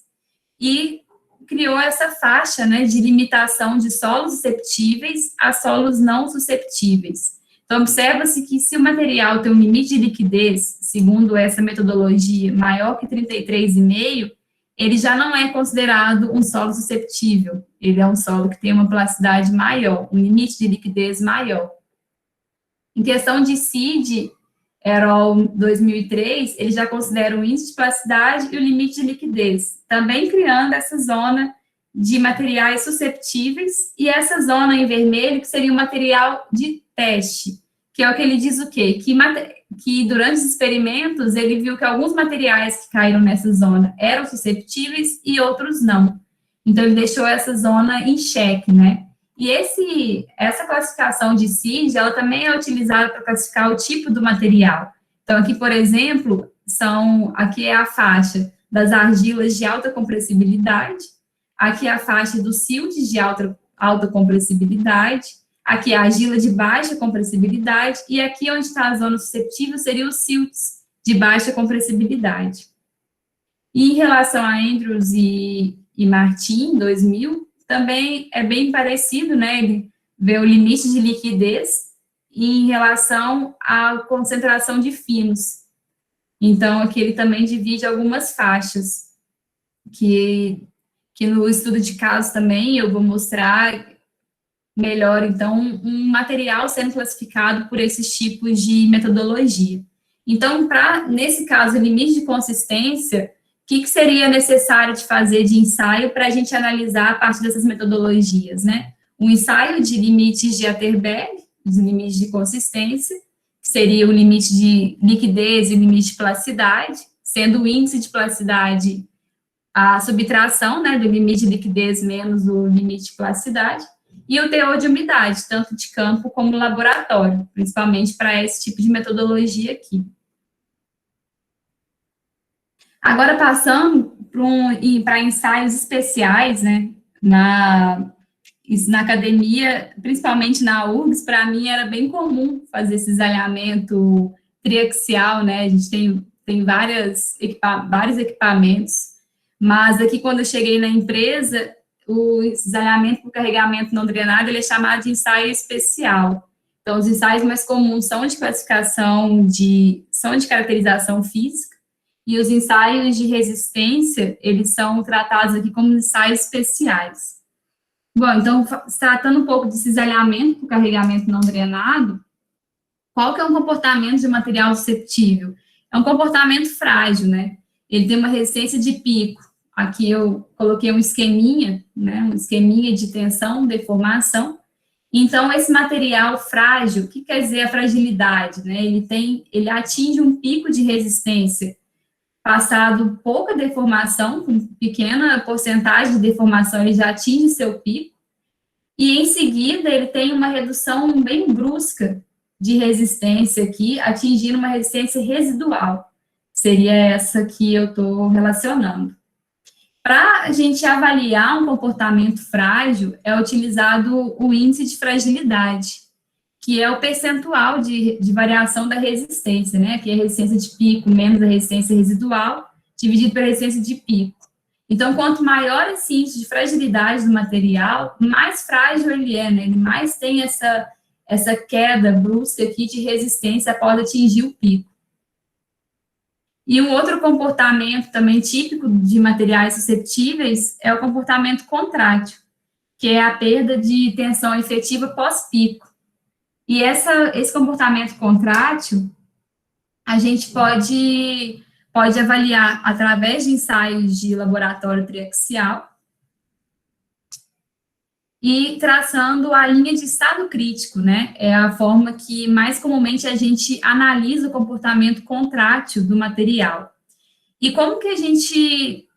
e criou essa faixa, né, de limitação de solos susceptíveis a solos não susceptíveis. Então, observa-se que se o material tem um limite de liquidez, segundo essa metodologia, maior que 33,5, ele já não é considerado um solo susceptível. Ele é um solo que tem uma plasticidade maior, um limite de liquidez maior. Em questão de CID, EROL 2003, ele já considera o índice de plasticidade e o limite de liquidez, também criando essa zona de materiais susceptíveis, e essa zona em vermelho, que seria o material de teste, que é o que ele diz o quê? Que durante os experimentos, ele viu que alguns materiais que caíram nessa zona eram susceptíveis e outros não. Então, ele deixou essa zona em xeque, né? E essa classificação de CID, ela também é utilizada para classificar o tipo do material. Então, aqui, por exemplo, aqui é a faixa das argilas de alta compressibilidade, aqui é a faixa dos siltes de alta compressibilidade, aqui é a argila de baixa compressibilidade, e aqui onde está a zona susceptível seria os siltes de baixa compressibilidade. E em relação a Andrews e Martin, 2000, também é bem parecido, né? Ele vê o limite de liquidez em relação à concentração de finos. Então, aqui ele também divide algumas faixas, que no estudo de caso também eu vou mostrar melhor, então, um material sendo classificado por esses tipos de metodologia. Então, nesse caso, o limite de consistência, o que seria necessário de fazer de ensaio para a gente analisar a partir dessas metodologias, né? Um ensaio de limites de Atterberg, de limites de consistência, que seria o limite de liquidez e o limite de plasticidade, sendo o índice de plasticidade a subtração, né, do limite de liquidez menos o limite de plasticidade, e o teor de umidade, tanto de campo como laboratório, principalmente para esse tipo de metodologia aqui. Agora, passando para ensaios especiais, né, na academia, principalmente na URGS, para mim era bem comum fazer esse cisalhamento triaxial, né, a gente tem vários equipamentos, mas aqui quando eu cheguei na empresa, o cisalhamento por carregamento não drenado, ele é chamado de ensaio especial. Então, os ensaios mais comuns são de caracterização física, e os ensaios de resistência, eles são tratados aqui como ensaios especiais. Bom, então, tratando um pouco de cisalhamento por carregamento não drenado, qual que é o comportamento de material susceptível? É um comportamento frágil, né? Ele tem uma resistência de pico. Aqui eu coloquei um esqueminha, né? Um esqueminha de tensão, deformação. Então, esse material frágil, o que quer dizer a fragilidade, né? Ele atinge um pico de resistência passado pouca deformação, com pequena porcentagem de deformação, ele já atinge seu pico, e em seguida ele tem uma redução bem brusca de resistência aqui, atingindo uma resistência residual, seria essa que eu estou relacionando. Para a gente avaliar um comportamento frágil, é utilizado o índice de fragilidade, que é o percentual de variação da resistência, né? Que é a resistência de pico menos a resistência residual, dividido pela resistência de pico. Então, quanto maior esse índice de fragilidade do material, mais frágil ele é, né? Ele mais tem essa queda brusca aqui de resistência após atingir o pico. E um outro comportamento também típico de materiais susceptíveis é o comportamento contrátil, que é a perda de tensão efetiva pós-pico. E esse comportamento contrátil, a gente pode avaliar através de ensaios de laboratório triaxial e traçando a linha de estado crítico, né? É a forma que mais comumente a gente analisa o comportamento contrátil do material. E como que a gente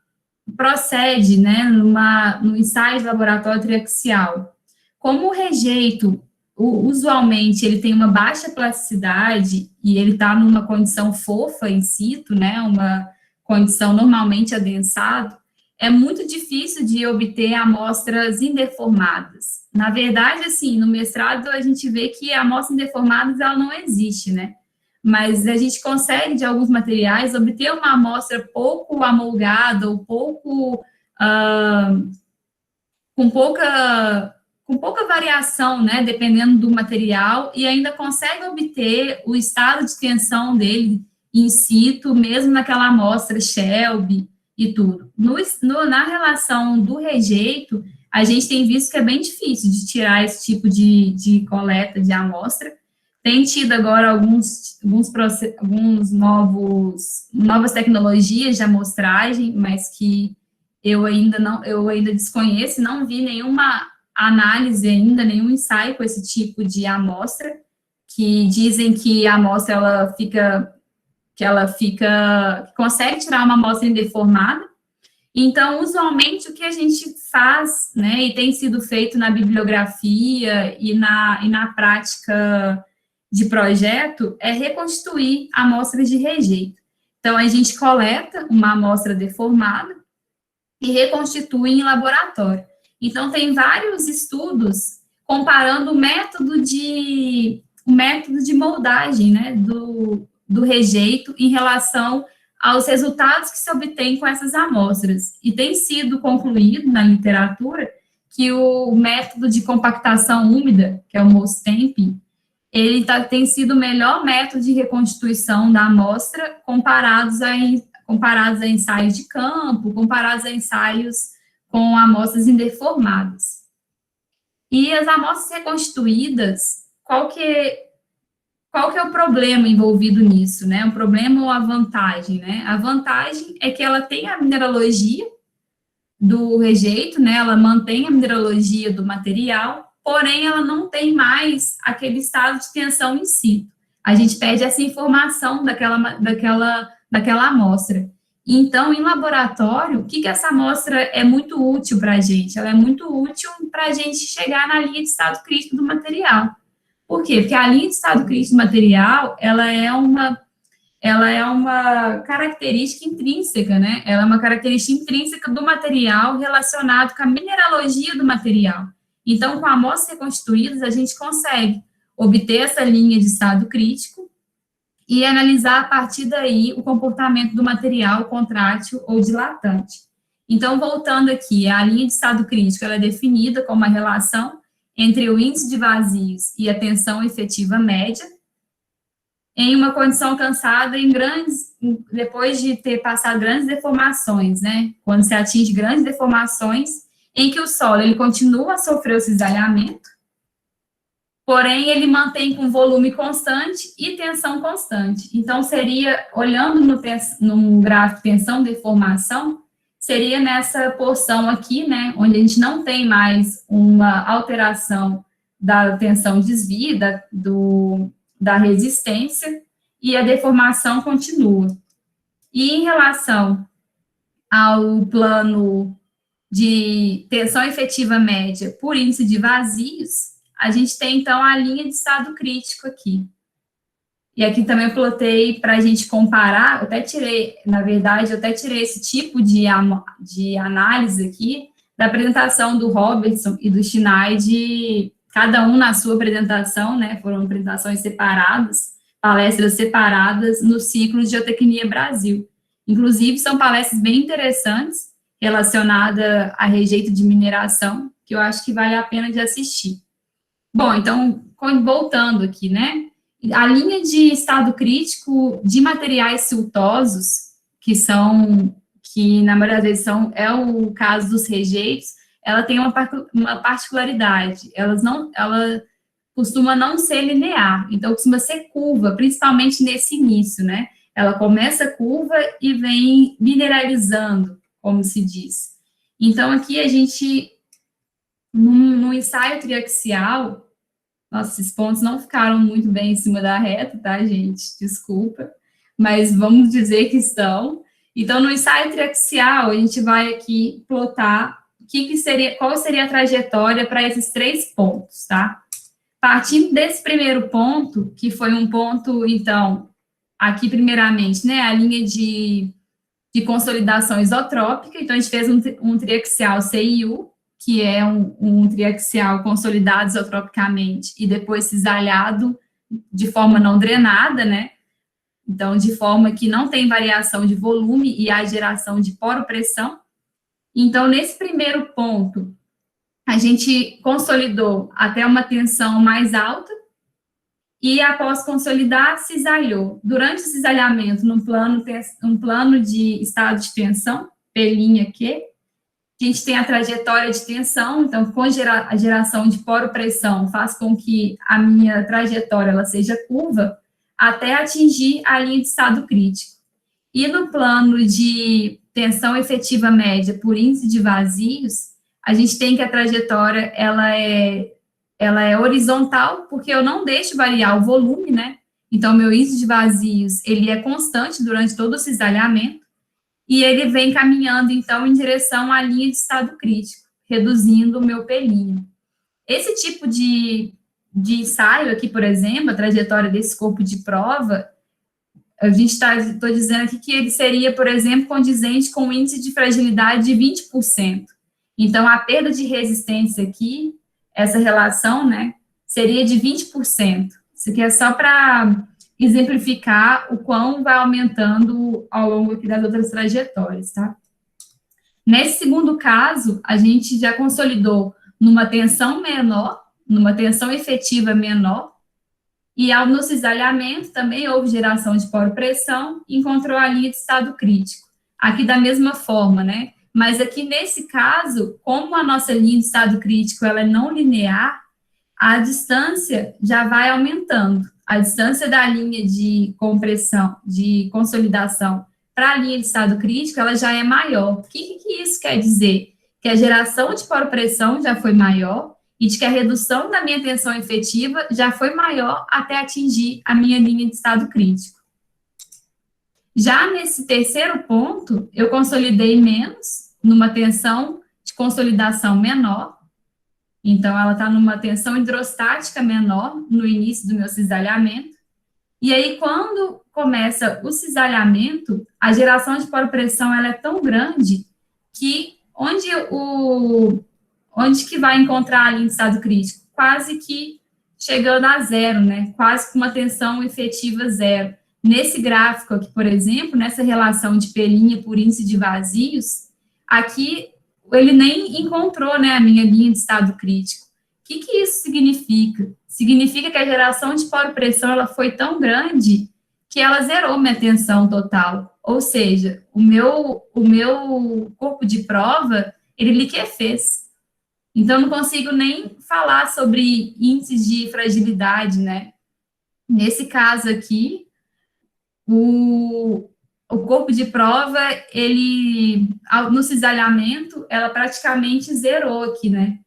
procede, né, no ensaio de laboratório triaxial? Como o rejeito, usualmente, ele tem uma baixa plasticidade e ele está numa condição fofa in situ, né, uma condição normalmente adensado, é muito difícil de obter amostras indeformadas. Na verdade, assim, no mestrado a gente vê que a amostra indeformada ela não existe, né? Mas a gente consegue, de alguns materiais, obter uma amostra pouco amolgada ou pouco, com pouca variação, né, dependendo do material, e ainda consegue obter o estado de tensão dele in situ, mesmo naquela amostra Shelby e tudo. Na relação do rejeito, a gente tem visto que é bem difícil de tirar esse tipo de coleta de amostra. Tem tido agora novas tecnologias de amostragem, mas que eu ainda desconheço, não vi nenhuma análise ainda, nenhum ensaio com esse tipo de amostra, que dizem que a amostra consegue tirar uma amostra indeformada. Então, usualmente, o que a gente faz, né, e tem sido feito na bibliografia e na prática de projeto, é reconstituir amostras de rejeito. Então, a gente coleta uma amostra deformada e reconstitui em laboratório. Então, tem vários estudos comparando o método de moldagem, né, do rejeito em relação aos resultados que se obtém com essas amostras. E tem sido concluído na literatura que o método de compactação úmida, que é o Mold-Stamping, ele tem sido o melhor método de reconstituição da amostra comparados a ensaios de campo, comparados a ensaios com amostras indeformadas. E as amostras reconstituídas, qual que é o problema envolvido nisso, né? O problema ou a vantagem, né? A vantagem é que ela tem a mineralogia do rejeito, né? Ela mantém a mineralogia do material, porém ela não tem mais aquele estado de tensão in situ. A gente perde essa informação daquela amostra. Então, em laboratório, o que essa amostra é muito útil para a gente? Ela é muito útil para a gente chegar na linha de estado crítico do material. Por quê? Porque a linha de estado crítico do material, ela é uma característica intrínseca, né? Ela é uma característica intrínseca do material relacionado com a mineralogia do material. Então, com amostras reconstituídas, a gente consegue obter essa linha de estado crítico e analisar a partir daí o comportamento do material contrátil ou dilatante. Então, voltando aqui, a linha de estado crítico ela é definida como a relação entre o índice de vazios e a tensão efetiva média, em uma condição alcançada depois de ter passado grandes deformações, né? Quando se atinge grandes deformações, em que o solo ele continua a sofrer o cisalhamento, porém ele mantém com volume constante e tensão constante. Então, seria, olhando no gráfico tensão-deformação, seria nessa porção aqui, né, onde a gente não tem mais uma alteração da tensão desvio, da resistência, e a deformação continua. E em relação ao plano de tensão efetiva média por índice de vazios, a gente tem, então, a linha de estado crítico aqui. E aqui também eu plotei para a gente comparar, eu até tirei esse tipo de análise aqui da apresentação do Robertson e do Schneid, cada um na sua apresentação, né, foram apresentações separadas, palestras separadas no ciclo de Geotecnia Brasil. Inclusive, são palestras bem interessantes, relacionada a rejeito de mineração, que eu acho que vale a pena de assistir. Bom, então, voltando aqui, né? A linha de estado crítico de materiais siltosos, que na maioria das vezes é o caso dos rejeitos, ela tem uma particularidade, ela costuma não ser linear, então costuma ser curva, principalmente nesse início, né? Ela começa curva e vem mineralizando, como se diz. Então, aqui a gente, no ensaio triaxial, nossa, esses pontos não ficaram muito bem em cima da reta, tá, gente? Desculpa, mas vamos dizer que estão. Então, no ensaio triaxial, a gente vai aqui plotar qual seria a trajetória para esses 3 pontos, tá? Partindo desse primeiro ponto, que foi um ponto, então, aqui primeiramente, né, a linha de consolidação isotrópica, então a gente fez um triaxial CIU, que é um triaxial consolidado isotropicamente e depois cisalhado de forma não drenada, né? Então, de forma que não tem variação de volume e a geração de poropressão. Então, nesse primeiro ponto, a gente consolidou até uma tensão mais alta e, após consolidar, cisalhou. Durante o cisalhamento, um plano de estado de tensão, P' Q, a gente tem a trajetória de tensão, então, com a geração de poropressão, faz com que a minha trajetória ela seja curva, até atingir a linha de estado crítico. E no plano de tensão efetiva média por índice de vazios, a gente tem que a trajetória, ela é horizontal, porque eu não deixo variar o volume, né? Então, meu índice de vazios, ele é constante durante todo o cisalhamento, e ele vem caminhando, então, em direção à linha de estado crítico, reduzindo o meu P'. Esse tipo de ensaio aqui, por exemplo, a trajetória desse corpo de prova, estou dizendo aqui que ele seria, por exemplo, condizente com um índice de fragilidade de 20%. Então, a perda de resistência aqui, essa relação, né, seria de 20%. Isso aqui é só para exemplificar o quão vai aumentando ao longo aqui das outras trajetórias, tá? Nesse segundo caso, a gente já consolidou numa tensão menor, numa tensão efetiva menor, e no cisalhamento também houve geração de poropressão, encontrou a linha de estado crítico. Aqui da mesma forma, né? Mas aqui nesse caso, como a nossa linha de estado crítico ela é não linear, a distância já vai aumentando. A distância da linha de compressão, de consolidação para a linha de estado crítico, ela já é maior. O que isso quer dizer? Que a geração de poropressão já foi maior e de que a redução da minha tensão efetiva já foi maior até atingir a minha linha de estado crítico. Já nesse terceiro ponto, eu consolidei menos, numa tensão de consolidação menor. Então, ela está numa tensão hidrostática menor no início do meu cisalhamento. E aí, quando começa o cisalhamento, a geração de poropressão ela é tão grande que onde que vai encontrar ali em estado crítico? Quase que chegando a zero, né? Quase com uma tensão efetiva zero. Nesse gráfico aqui, por exemplo, nessa relação de P' por índice de vazios, aqui ele nem encontrou, né, a minha linha de estado crítico. O que isso significa? Significa que a geração de poropressão ela foi tão grande que ela zerou minha tensão total. Ou seja, o meu corpo de prova, ele liquefez. Então, eu não consigo nem falar sobre índices de fragilidade, né? Nesse caso aqui, o corpo de prova, ele, no cisalhamento, ela praticamente zerou aqui, né?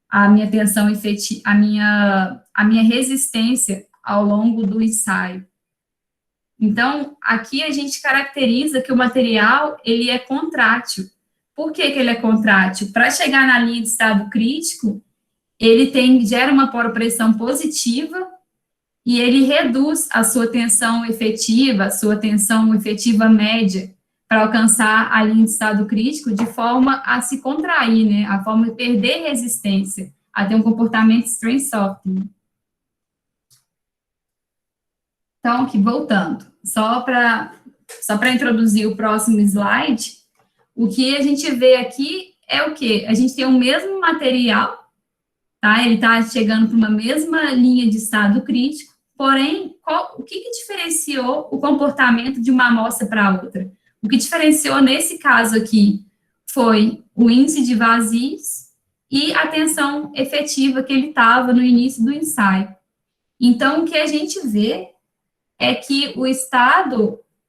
A minha tensão efetiva, a minha resistência ao longo do ensaio. Então, aqui a gente caracteriza que o material, ele é contrátil. Por que ele é contrátil? Para chegar na linha de estado crítico, ele gera uma poropressão positiva e ele reduz a sua tensão efetiva média, para alcançar a linha de estado crítico de forma a se contrair, né? A forma de perder resistência, a ter um comportamento strength softening. Então, aqui, voltando, só para introduzir o próximo slide, o que a gente vê aqui é o quê? A gente tem o mesmo material, tá? Ele está chegando para uma mesma linha de estado crítico, porém, o que diferenciou o comportamento de uma amostra para outra? O que diferenciou nesse caso aqui foi o índice de vazios e a tensão efetiva que ele estava no início do ensaio. Então, o que a gente vê é que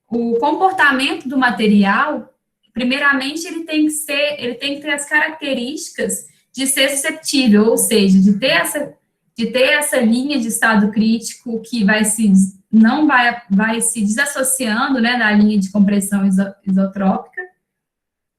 o comportamento do material, primeiramente, ele tem que ter as características de ser susceptível, ou seja, de ter essa linha de estado crítico que não vai se desassociando, né, da linha de compressão isotrópica,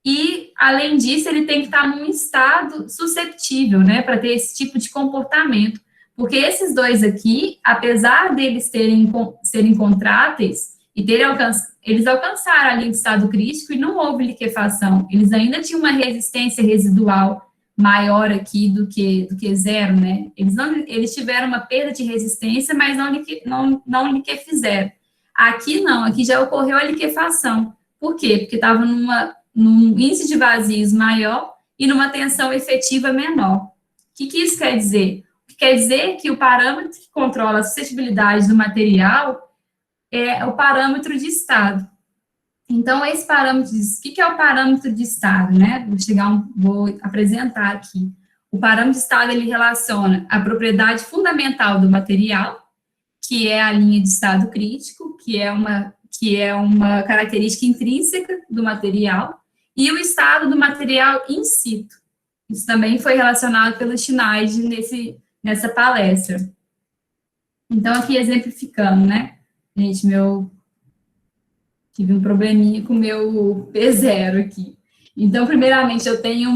e, além disso, ele tem que estar num estado susceptível, né, para ter esse tipo de comportamento, porque esses dois aqui, apesar deles serem contráteis, eles alcançaram a linha de estado crítico e não houve liquefação, eles ainda tinham uma resistência residual maior aqui do que zero, né? Eles tiveram uma perda de resistência, mas não liquefizeram. Aqui não, aqui já ocorreu a liquefação. Por quê? Porque estava num índice de vazios maior e numa tensão efetiva menor. O que isso quer dizer? O que quer dizer é que o parâmetro que controla a suscetibilidade do material é o parâmetro de estado. Então, esse parâmetro, o que é o parâmetro de estado, né? Vou apresentar aqui. O parâmetro de estado, ele relaciona a propriedade fundamental do material, que é a linha de estado crítico, que é uma característica intrínseca do material, e o estado do material in situ. Isso também foi relacionado pelo Schneid nessa palestra. Então, aqui exemplificando, né? Gente, tive um probleminha com o meu P0 aqui. Então, primeiramente, eu tenho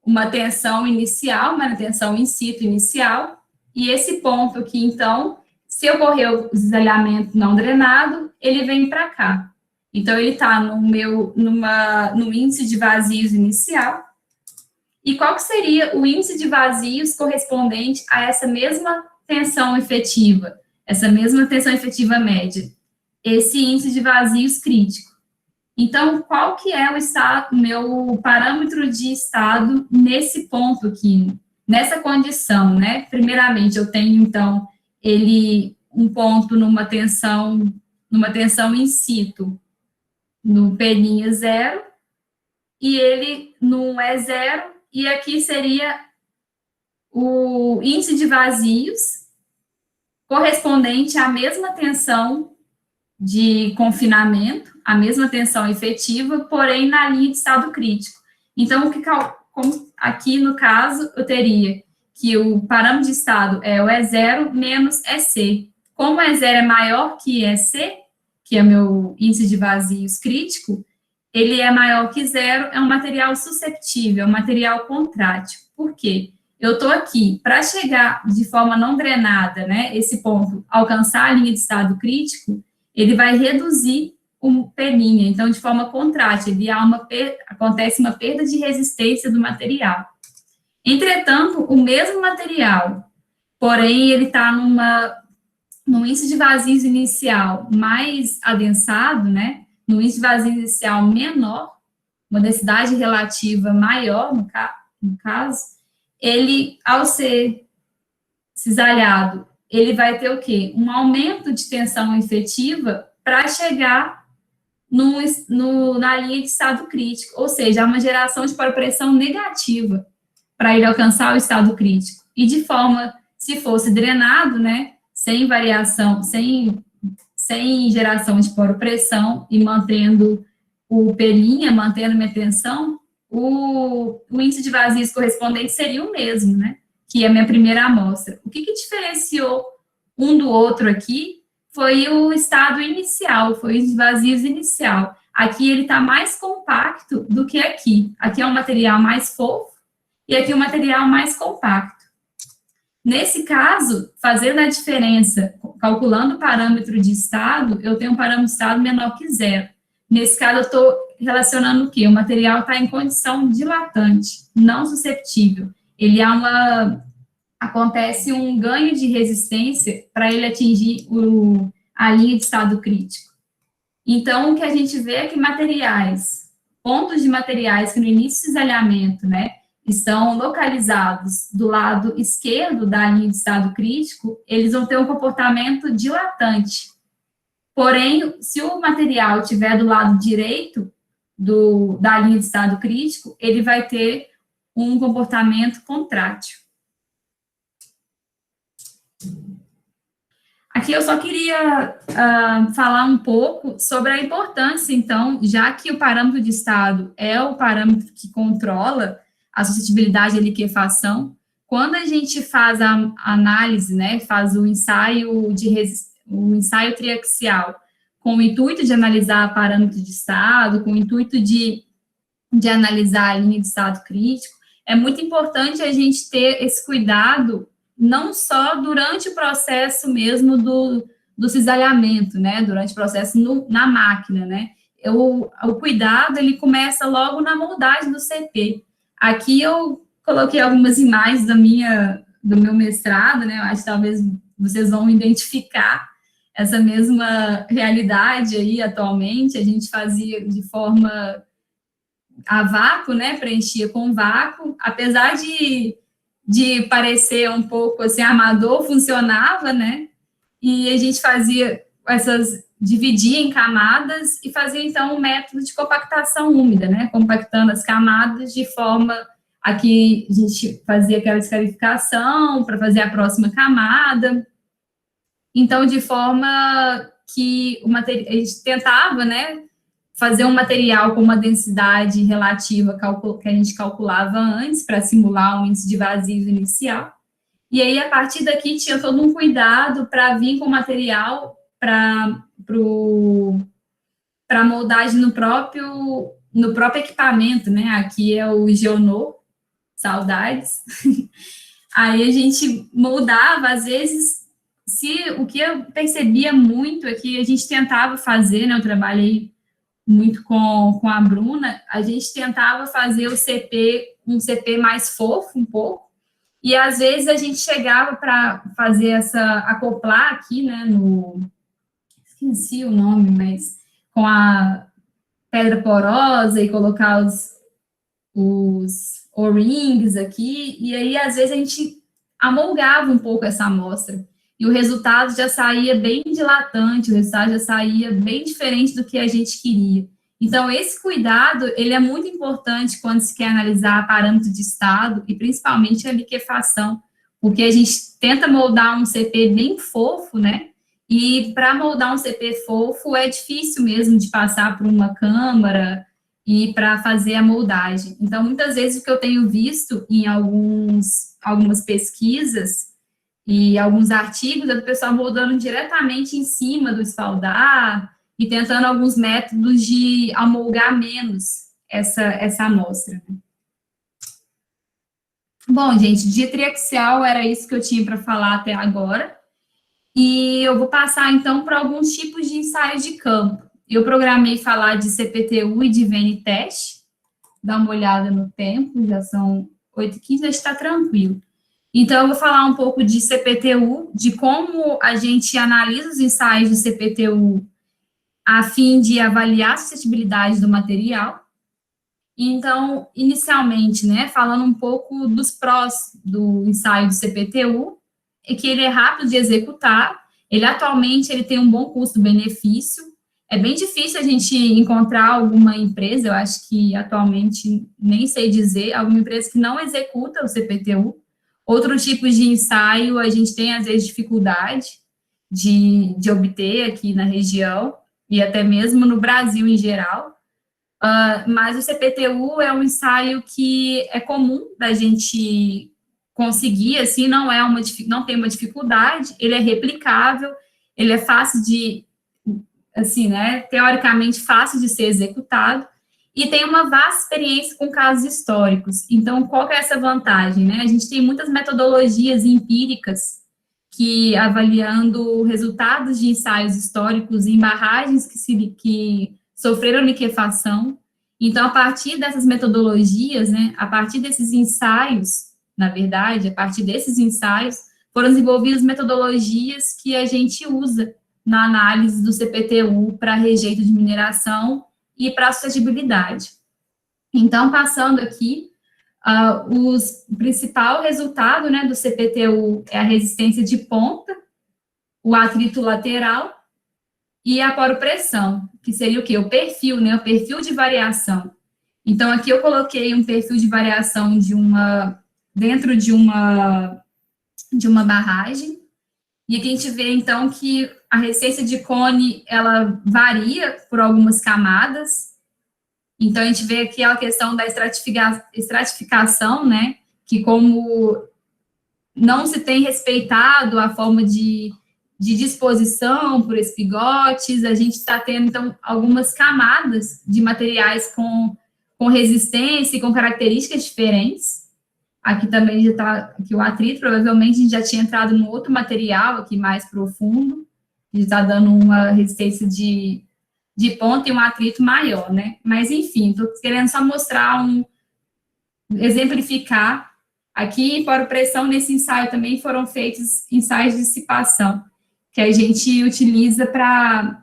uma tensão inicial, uma tensão in situ inicial, e esse ponto aqui, então, se ocorrer o desalhamento não drenado, ele vem para cá. Então, ele está no índice de vazios inicial. E qual que seria o índice de vazios correspondente a essa mesma tensão efetiva, essa mesma tensão efetiva média? Esse índice de vazios crítico. Então, qual que é meu parâmetro de estado nesse ponto aqui, nessa condição, né? Primeiramente, eu tenho, então, um ponto numa tensão in situ, no P'0, e ele no E0, e aqui seria o índice de vazios correspondente à mesma tensão de confinamento, a mesma tensão efetiva, porém na linha de estado crítico. Então, aqui no caso, eu teria que o parâmetro de estado é o E0 menos EC. Como o E0 é maior que EC, que é meu índice de vazios crítico, ele é maior que zero, é um material susceptível, é um material contrátil. Por quê? Eu estou aqui, para chegar de forma não drenada, né, esse ponto, alcançar a linha de estado crítico, ele vai reduzir o P', então, de forma contrátil, acontece uma perda de resistência do material. Entretanto, o mesmo material, porém, ele está num índice de vazios inicial mais adensado, né, no índice de vazio inicial menor, uma densidade relativa maior, no caso, ele, ao ser cisalhado, ele vai ter o quê? Um aumento de tensão efetiva para chegar na linha de estado crítico, ou seja, há uma geração de pressão negativa para ele alcançar o estado crítico. E de forma, se fosse drenado, né, sem variação, sem geração de pressão e mantendo o P', mantendo minha tensão, o índice de vazios correspondente seria o mesmo, né? Que é a minha primeira amostra. O que diferenciou um do outro aqui foi o estado inicial, foi o índice de vazios inicial. Aqui ele está mais compacto do que aqui. Aqui é um material mais fofo e aqui é um material mais compacto. Nesse caso, fazendo a diferença, calculando o parâmetro de estado, eu tenho um parâmetro de estado menor que zero. Nesse caso, eu estou relacionando o quê? O material está em condição dilatante, não susceptível. Acontece um ganho de resistência para ele atingir a linha de estado crítico. Então, o que a gente vê é que pontos de materiais que no início do cisalhamento, né, estão localizados do lado esquerdo da linha de estado crítico, eles vão ter um comportamento dilatante. Porém, se o material estiver do lado direito da linha de estado crítico, ele vai ter um comportamento contrátil. Aqui eu só queria falar um pouco sobre a importância, então, já que o parâmetro de estado é o parâmetro que controla a suscetibilidade à liquefação, quando a gente faz a análise, né, faz o ensaio triaxial, com o intuito de analisar parâmetro de estado, com o intuito de analisar a linha de estado crítico, é muito importante a gente ter esse cuidado, não só durante o processo mesmo do cisalhamento, né, durante o processo na máquina, né, o cuidado, ele começa logo na moldagem do CP. Aqui eu coloquei algumas imagens do meu mestrado, né, eu acho que talvez vocês vão identificar essa mesma realidade aí atualmente. A gente fazia de forma a vácuo, né, preenchia com vácuo, apesar de parecer um pouco assim, amador, funcionava, né, e a gente fazia dividia em camadas e fazia, então, um método de compactação úmida, né, compactando as camadas de forma a que a gente fazia aquela escarificação para fazer a próxima camada. Então, de forma que a gente tentava, né, fazer um material com uma densidade relativa que a gente calculava antes, para simular um índice de vazio inicial. E aí, a partir daqui, tinha todo um cuidado para vir com material para moldagem no próprio equipamento, né? Aqui é o Geonô, saudades. Aí a gente moldava, às vezes, o que eu percebia muito é que a gente tentava fazer, né? Eu trabalhei muito com a Bruna, a gente tentava fazer um CP mais fofo um pouco, e às vezes a gente chegava para fazer acoplar aqui, né, esqueci o nome, mas com a pedra porosa e colocar os O-rings aqui, e aí às vezes a gente amolgava um pouco essa amostra, e o resultado já saía bem dilatante, o resultado já saía bem diferente do que a gente queria. Então, esse cuidado, ele é muito importante quando se quer analisar parâmetro de estado, e principalmente a liquefação, porque a gente tenta moldar um CP bem fofo, né? E para moldar um CP fofo, é difícil mesmo de passar por uma câmara e para fazer a moldagem. Então, muitas vezes, o que eu tenho visto em algumas pesquisas, e alguns artigos é do pessoal moldando diretamente em cima do espaldar e tentando alguns métodos de amolgar menos essa amostra. Bom, gente, de triaxial era isso que eu tinha para falar até agora. E eu vou passar, então, para alguns tipos de ensaios de campo. Eu programei falar de CPTU e de VN-teste. Dá uma olhada no tempo, já são 8h15, já está tranquilo. Então, eu vou falar um pouco de CPTU, de como a gente analisa os ensaios de CPTU a fim de avaliar a suscetibilidade do material. Então, inicialmente, né, falando um pouco dos prós do ensaio de CPTU, é que ele é rápido de executar, atualmente ele tem um bom custo-benefício. É bem difícil a gente encontrar alguma empresa, eu acho que atualmente, nem sei dizer, alguma empresa que não executa o CPTU. Outros tipos de ensaio, a gente tem, às vezes, dificuldade de obter aqui na região, e até mesmo no Brasil em geral. Mas o CPTU é um ensaio que é comum da gente conseguir, assim, não tem uma dificuldade, ele é replicável, ele é fácil de, assim, né, teoricamente fácil de ser executado, e tem uma vasta experiência com casos históricos. Então, qual que é essa vantagem, né? A gente tem muitas metodologias empíricas que, avaliando resultados de ensaios históricos em barragens que sofreram liquefação. Então, a partir dessas metodologias, né, a partir desses ensaios, na verdade, a partir desses ensaios, foram desenvolvidas metodologias que a gente usa na análise do CPTU para rejeito de mineração e para suscetibilidade. Então, passando aqui, o principal resultado, né, do CPTU é a resistência de ponta, o atrito lateral e a poropressão, que seria o quê? O perfil, né, o perfil de variação. Então, aqui eu coloquei um perfil de variação dentro de uma barragem, e aqui a gente vê, então, que a resistência de cone, ela varia por algumas camadas. Então, a gente vê aqui a questão da estratificação, né, que como não se tem respeitado a forma de disposição por espigotes, a gente está tendo, então, algumas camadas de materiais com resistência e com características diferentes. Aqui também já está, aqui o atrito, provavelmente a gente já tinha entrado no outro material aqui mais profundo, que está dando uma resistência de ponta e um atrito maior, né? Mas, enfim, estou querendo só mostrar exemplificar. Aqui, por pressão, nesse ensaio também foram feitos ensaios de dissipação, que a gente utiliza para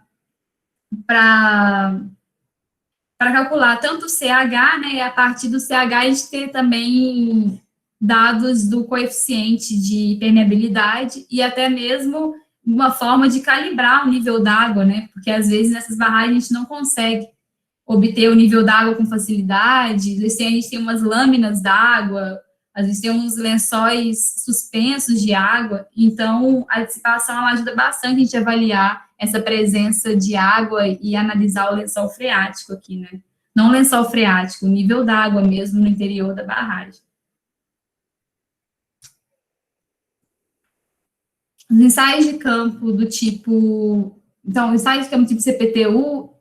calcular tanto o CH, né, e a partir do CH a gente tem também dados do coeficiente de permeabilidade e até mesmo uma forma de calibrar o nível d'água, né, porque às vezes nessas barragens a gente não consegue obter o nível d'água com facilidade, às vezes a gente tem umas lâminas d'água, às vezes tem uns lençóis suspensos de água, então a dissipação ela ajuda bastante a gente a avaliar essa presença de água e analisar o lençol freático aqui, né? Não o lençol freático, o nível d'água mesmo no interior da barragem. Os ensaios de campo do tipo... Então, ensaios de campo tipo CPTU,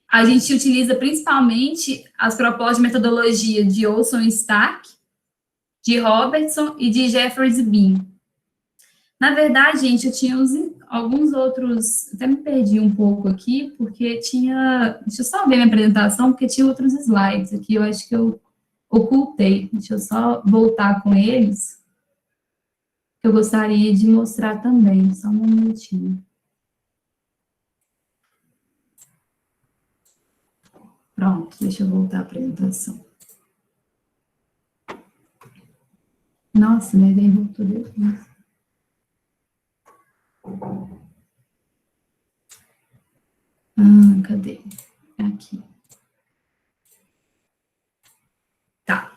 a gente utiliza principalmente as propostas de metodologia de Olson e Stark, de Robertson e de Jeffers e Bean. Na verdade, gente, eu tinha alguns outros... Até me perdi um pouco aqui, porque tinha... Deixa eu só ver minha apresentação, porque tinha outros slides aqui, eu acho que eu ocultei. Deixa eu só voltar com eles, que eu gostaria de mostrar também. Só um momentinho. Pronto, deixa eu voltar à apresentação. Nossa, mas aí voltou depois. Cadê? Aqui. Tá.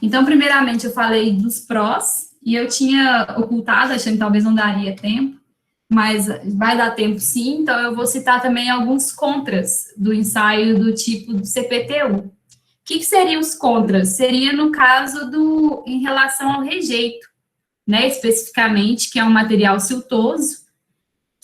Então, primeiramente, eu falei dos prós, e eu tinha ocultado, achando que talvez não daria tempo, mas vai dar tempo sim, então eu vou citar também alguns contras do ensaio do tipo do CPTU. O que seriam os contras? Seria no caso em relação ao rejeito, né, especificamente, que é um material siltoso,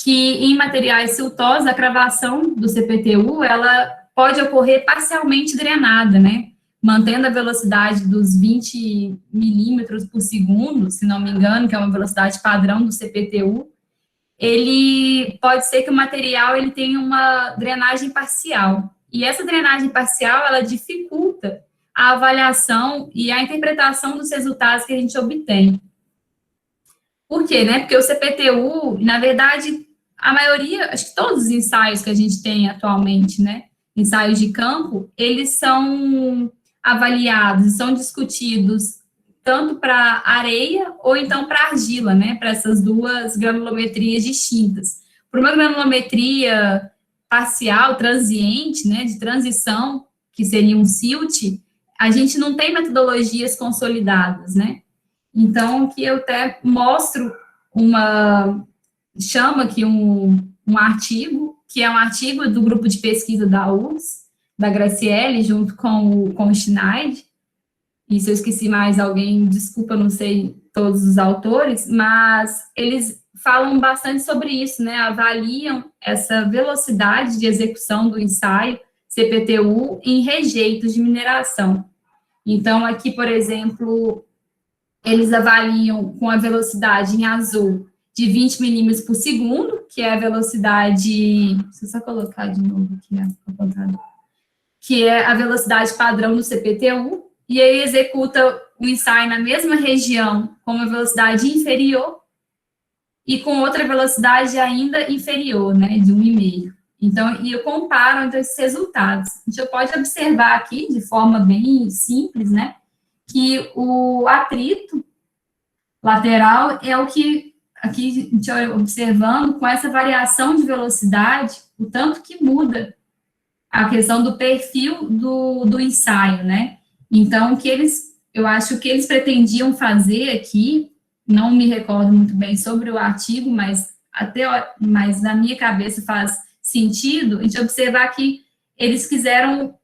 que em materiais siltosos, a cravação do CPTU, ela pode ocorrer parcialmente drenada, né, mantendo a velocidade dos 20 milímetros por segundo, se não me engano, que é uma velocidade padrão do CPTU, ele pode ser que o material ele tenha uma drenagem parcial. E essa drenagem parcial, ela dificulta a avaliação e a interpretação dos resultados que a gente obtém. Por quê, né? Porque o CPTU, na verdade, a maioria, acho que todos os ensaios que a gente tem atualmente, né, ensaios de campo, eles são avaliados, são discutidos tanto para areia ou então para argila, né, para essas duas granulometrias distintas. Por uma granulometria parcial, transiente, né, de transição, que seria um silt, a gente não tem metodologias consolidadas, né. Então, que eu até mostro chama aqui um artigo, que é um artigo do grupo de pesquisa da URGS, da Graciele, junto com o Schneid, e se eu esqueci mais alguém, desculpa, não sei todos os autores, mas eles falam bastante sobre isso, né, avaliam essa velocidade de execução do ensaio CPTU em rejeitos de mineração. Então, aqui, por exemplo, eles avaliam com a velocidade em azul de 20 milímetros por segundo, que é a velocidade... Deixa eu só colocar de novo aqui a apontador. Que é a velocidade padrão do CPTU, e aí executa o ensaio na mesma região com uma velocidade inferior, e com outra velocidade ainda inferior, né, de 1,5. Então, e eu comparo entre esses resultados. A gente pode observar aqui, de forma bem simples, né, que o atrito lateral é o que, aqui, a gente observando, com essa variação de velocidade, o tanto que muda a questão do perfil do ensaio, né? Então, eu acho que eles pretendiam fazer aqui, não me recordo muito bem sobre o artigo, mas na minha cabeça faz sentido a gente observar que eles quiseram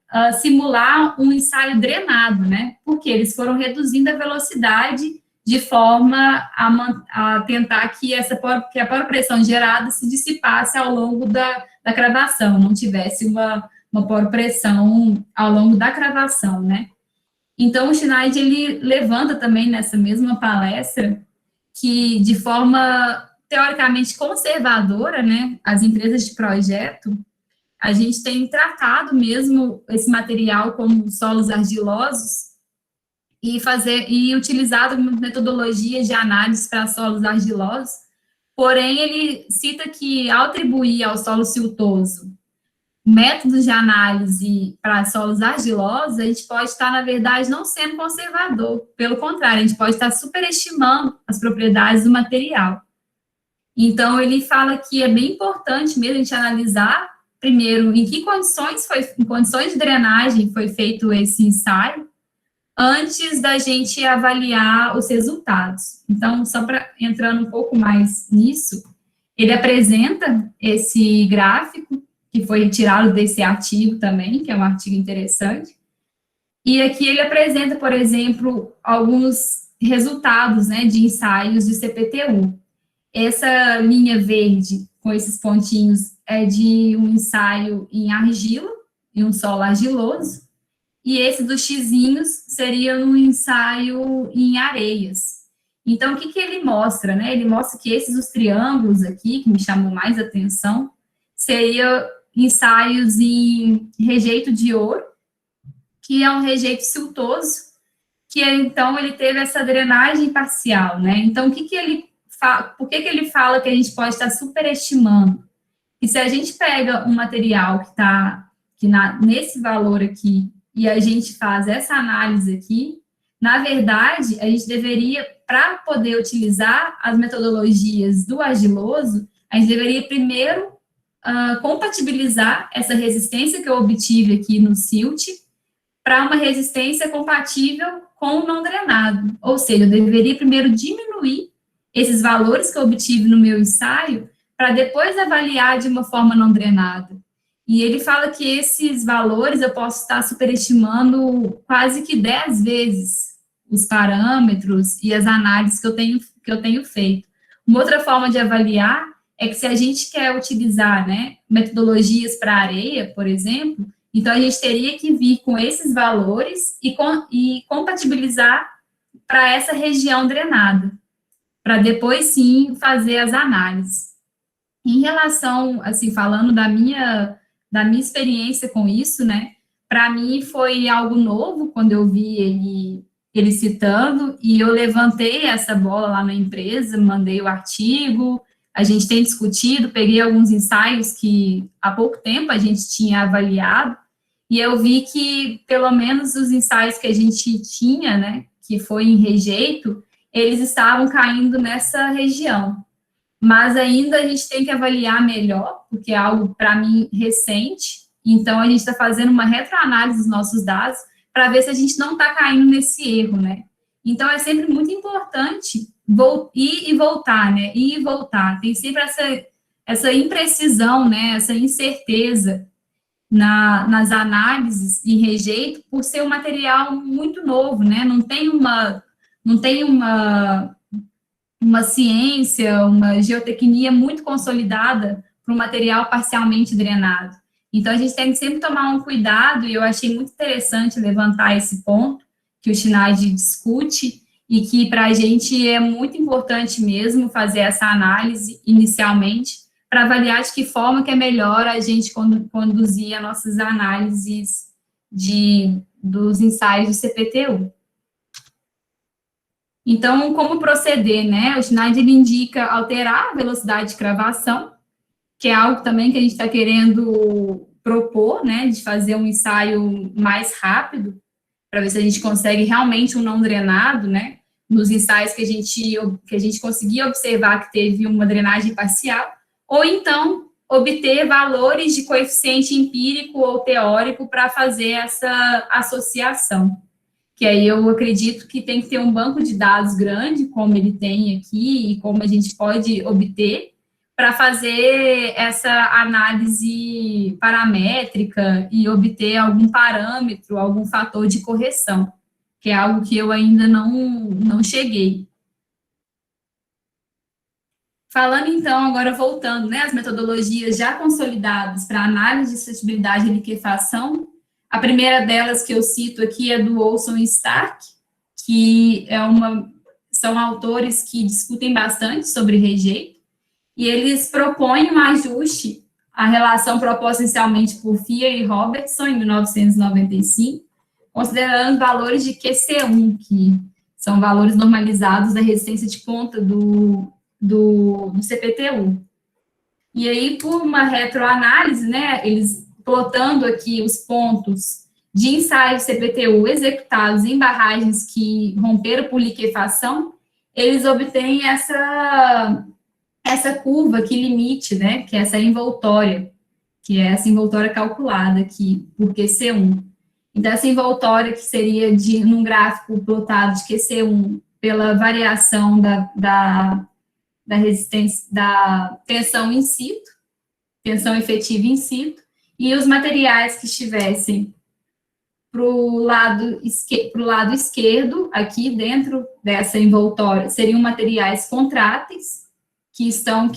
simular um ensaio drenado, né? Porque eles foram reduzindo a velocidade de forma a tentar que a própria pressão gerada se dissipasse ao longo da cravação, não tivesse uma pressão ao longo da cravação, né? Então, o Schneider, ele levanta também nessa mesma palestra que, de forma teoricamente conservadora, né, as empresas de projeto, a gente tem tratado mesmo esse material como solos argilosos e utilizado metodologias de análise para solos argilosos, porém, ele cita que, ao atribuir ao solo siltoso métodos de análise para solos argilosos, a gente pode estar, na verdade, não sendo conservador. Pelo contrário, a gente pode estar superestimando as propriedades do material. Então, ele fala que é bem importante mesmo a gente analisar, primeiro, em condições de drenagem foi feito esse ensaio, antes da gente avaliar os resultados. Então, só para entrando um pouco mais nisso, ele apresenta esse gráfico, que foi retirado desse artigo também, que é um artigo interessante. E aqui ele apresenta, por exemplo, alguns resultados, né, de ensaios de CPTU. Essa linha verde, com esses pontinhos, é de um ensaio em argila, em um solo argiloso, e esse dos xizinhos seria um ensaio em areias. Então, o que ele mostra, né? Ele mostra que os triângulos aqui, que me chamam mais atenção, seria ensaios em rejeito de ouro, que é um rejeito siltoso, que então ele teve essa drenagem parcial, né? Então, por que ele fala que a gente pode estar superestimando? E se a gente pega um material que está nesse valor aqui, e a gente faz essa análise aqui, na verdade, a gente deveria, para poder utilizar as metodologias do argiloso, a gente deveria primeiro compatibilizar essa resistência que eu obtive aqui no silt para uma resistência compatível com o não drenado. Ou seja, eu deveria primeiro diminuir esses valores que eu obtive no meu ensaio para depois avaliar de uma forma não drenada. E ele fala que esses valores eu posso estar superestimando quase que 10 vezes os parâmetros e as análises que eu tenho feito. Uma outra forma de avaliar é que se a gente quer utilizar, né, metodologias para areia, por exemplo, então a gente teria que vir com esses valores e compatibilizar para essa região drenada, para depois sim fazer as análises. Em relação, assim, falando da minha experiência com isso, né, para mim foi algo novo quando eu vi ele citando, e eu levantei essa bola lá na empresa, mandei o artigo, a gente tem discutido, peguei alguns ensaios que há pouco tempo a gente tinha avaliado, e eu vi que, pelo menos, os ensaios que a gente tinha, né, que foi em rejeito, eles estavam caindo nessa região. Mas ainda a gente tem que avaliar melhor, porque é algo, para mim, recente, então a gente está fazendo uma retroanálise dos nossos dados para ver se a gente não está caindo nesse erro, né? Então, é sempre muito importante ir e voltar, né? Ir e voltar. Tem sempre essa imprecisão, né? Essa incerteza nas análises e rejeito por ser um material muito novo, né? Não tem uma ciência, uma geotecnia muito consolidada para um material parcialmente drenado. Então, a gente tem que sempre tomar um cuidado, e eu achei muito interessante levantar esse ponto, que o Schneider discute, e que para a gente é muito importante mesmo fazer essa análise inicialmente, para avaliar de que forma que é melhor a gente conduzir as nossas análises dos ensaios de CPTU. Então, como proceder, né? O Schneider indica alterar a velocidade de cravação, que é algo também que a gente está querendo propor, né? De fazer um ensaio mais rápido, para ver se a gente consegue realmente um não drenado, né? Nos ensaios que a gente conseguia observar que teve uma drenagem parcial, ou então obter valores de coeficiente empírico ou teórico para fazer essa associação. Que aí eu acredito que tem que ter um banco de dados grande, como ele tem aqui, e como a gente pode obter, para fazer essa análise paramétrica e obter algum parâmetro, algum fator de correção, que é algo que eu ainda não cheguei. Falando, então, agora voltando, né, às metodologias já consolidadas para análise de suscetibilidade e liquefação, a primeira delas que eu cito aqui é do Olson e Stark, que são autores que discutem bastante sobre rejeito, e eles propõem um ajuste à relação proposta inicialmente por Fier e Robertson, em 1995, considerando valores de QC1, que são valores normalizados da resistência de ponta do CPTU. E aí, por uma retroanálise, né, eles plotando aqui os pontos de ensaio CPTU executados em barragens que romperam por liquefação, eles obtêm essa curva que limite, né, que é essa envoltória, que é essa envoltória calculada aqui por QC1. Então, essa envoltória que seria num gráfico plotado de QC1 pela variação da resistência, da tensão in situ, tensão efetiva in situ, e os materiais que estivessem para o lado esquerdo, aqui dentro dessa envoltória, seriam materiais contráteis, que estão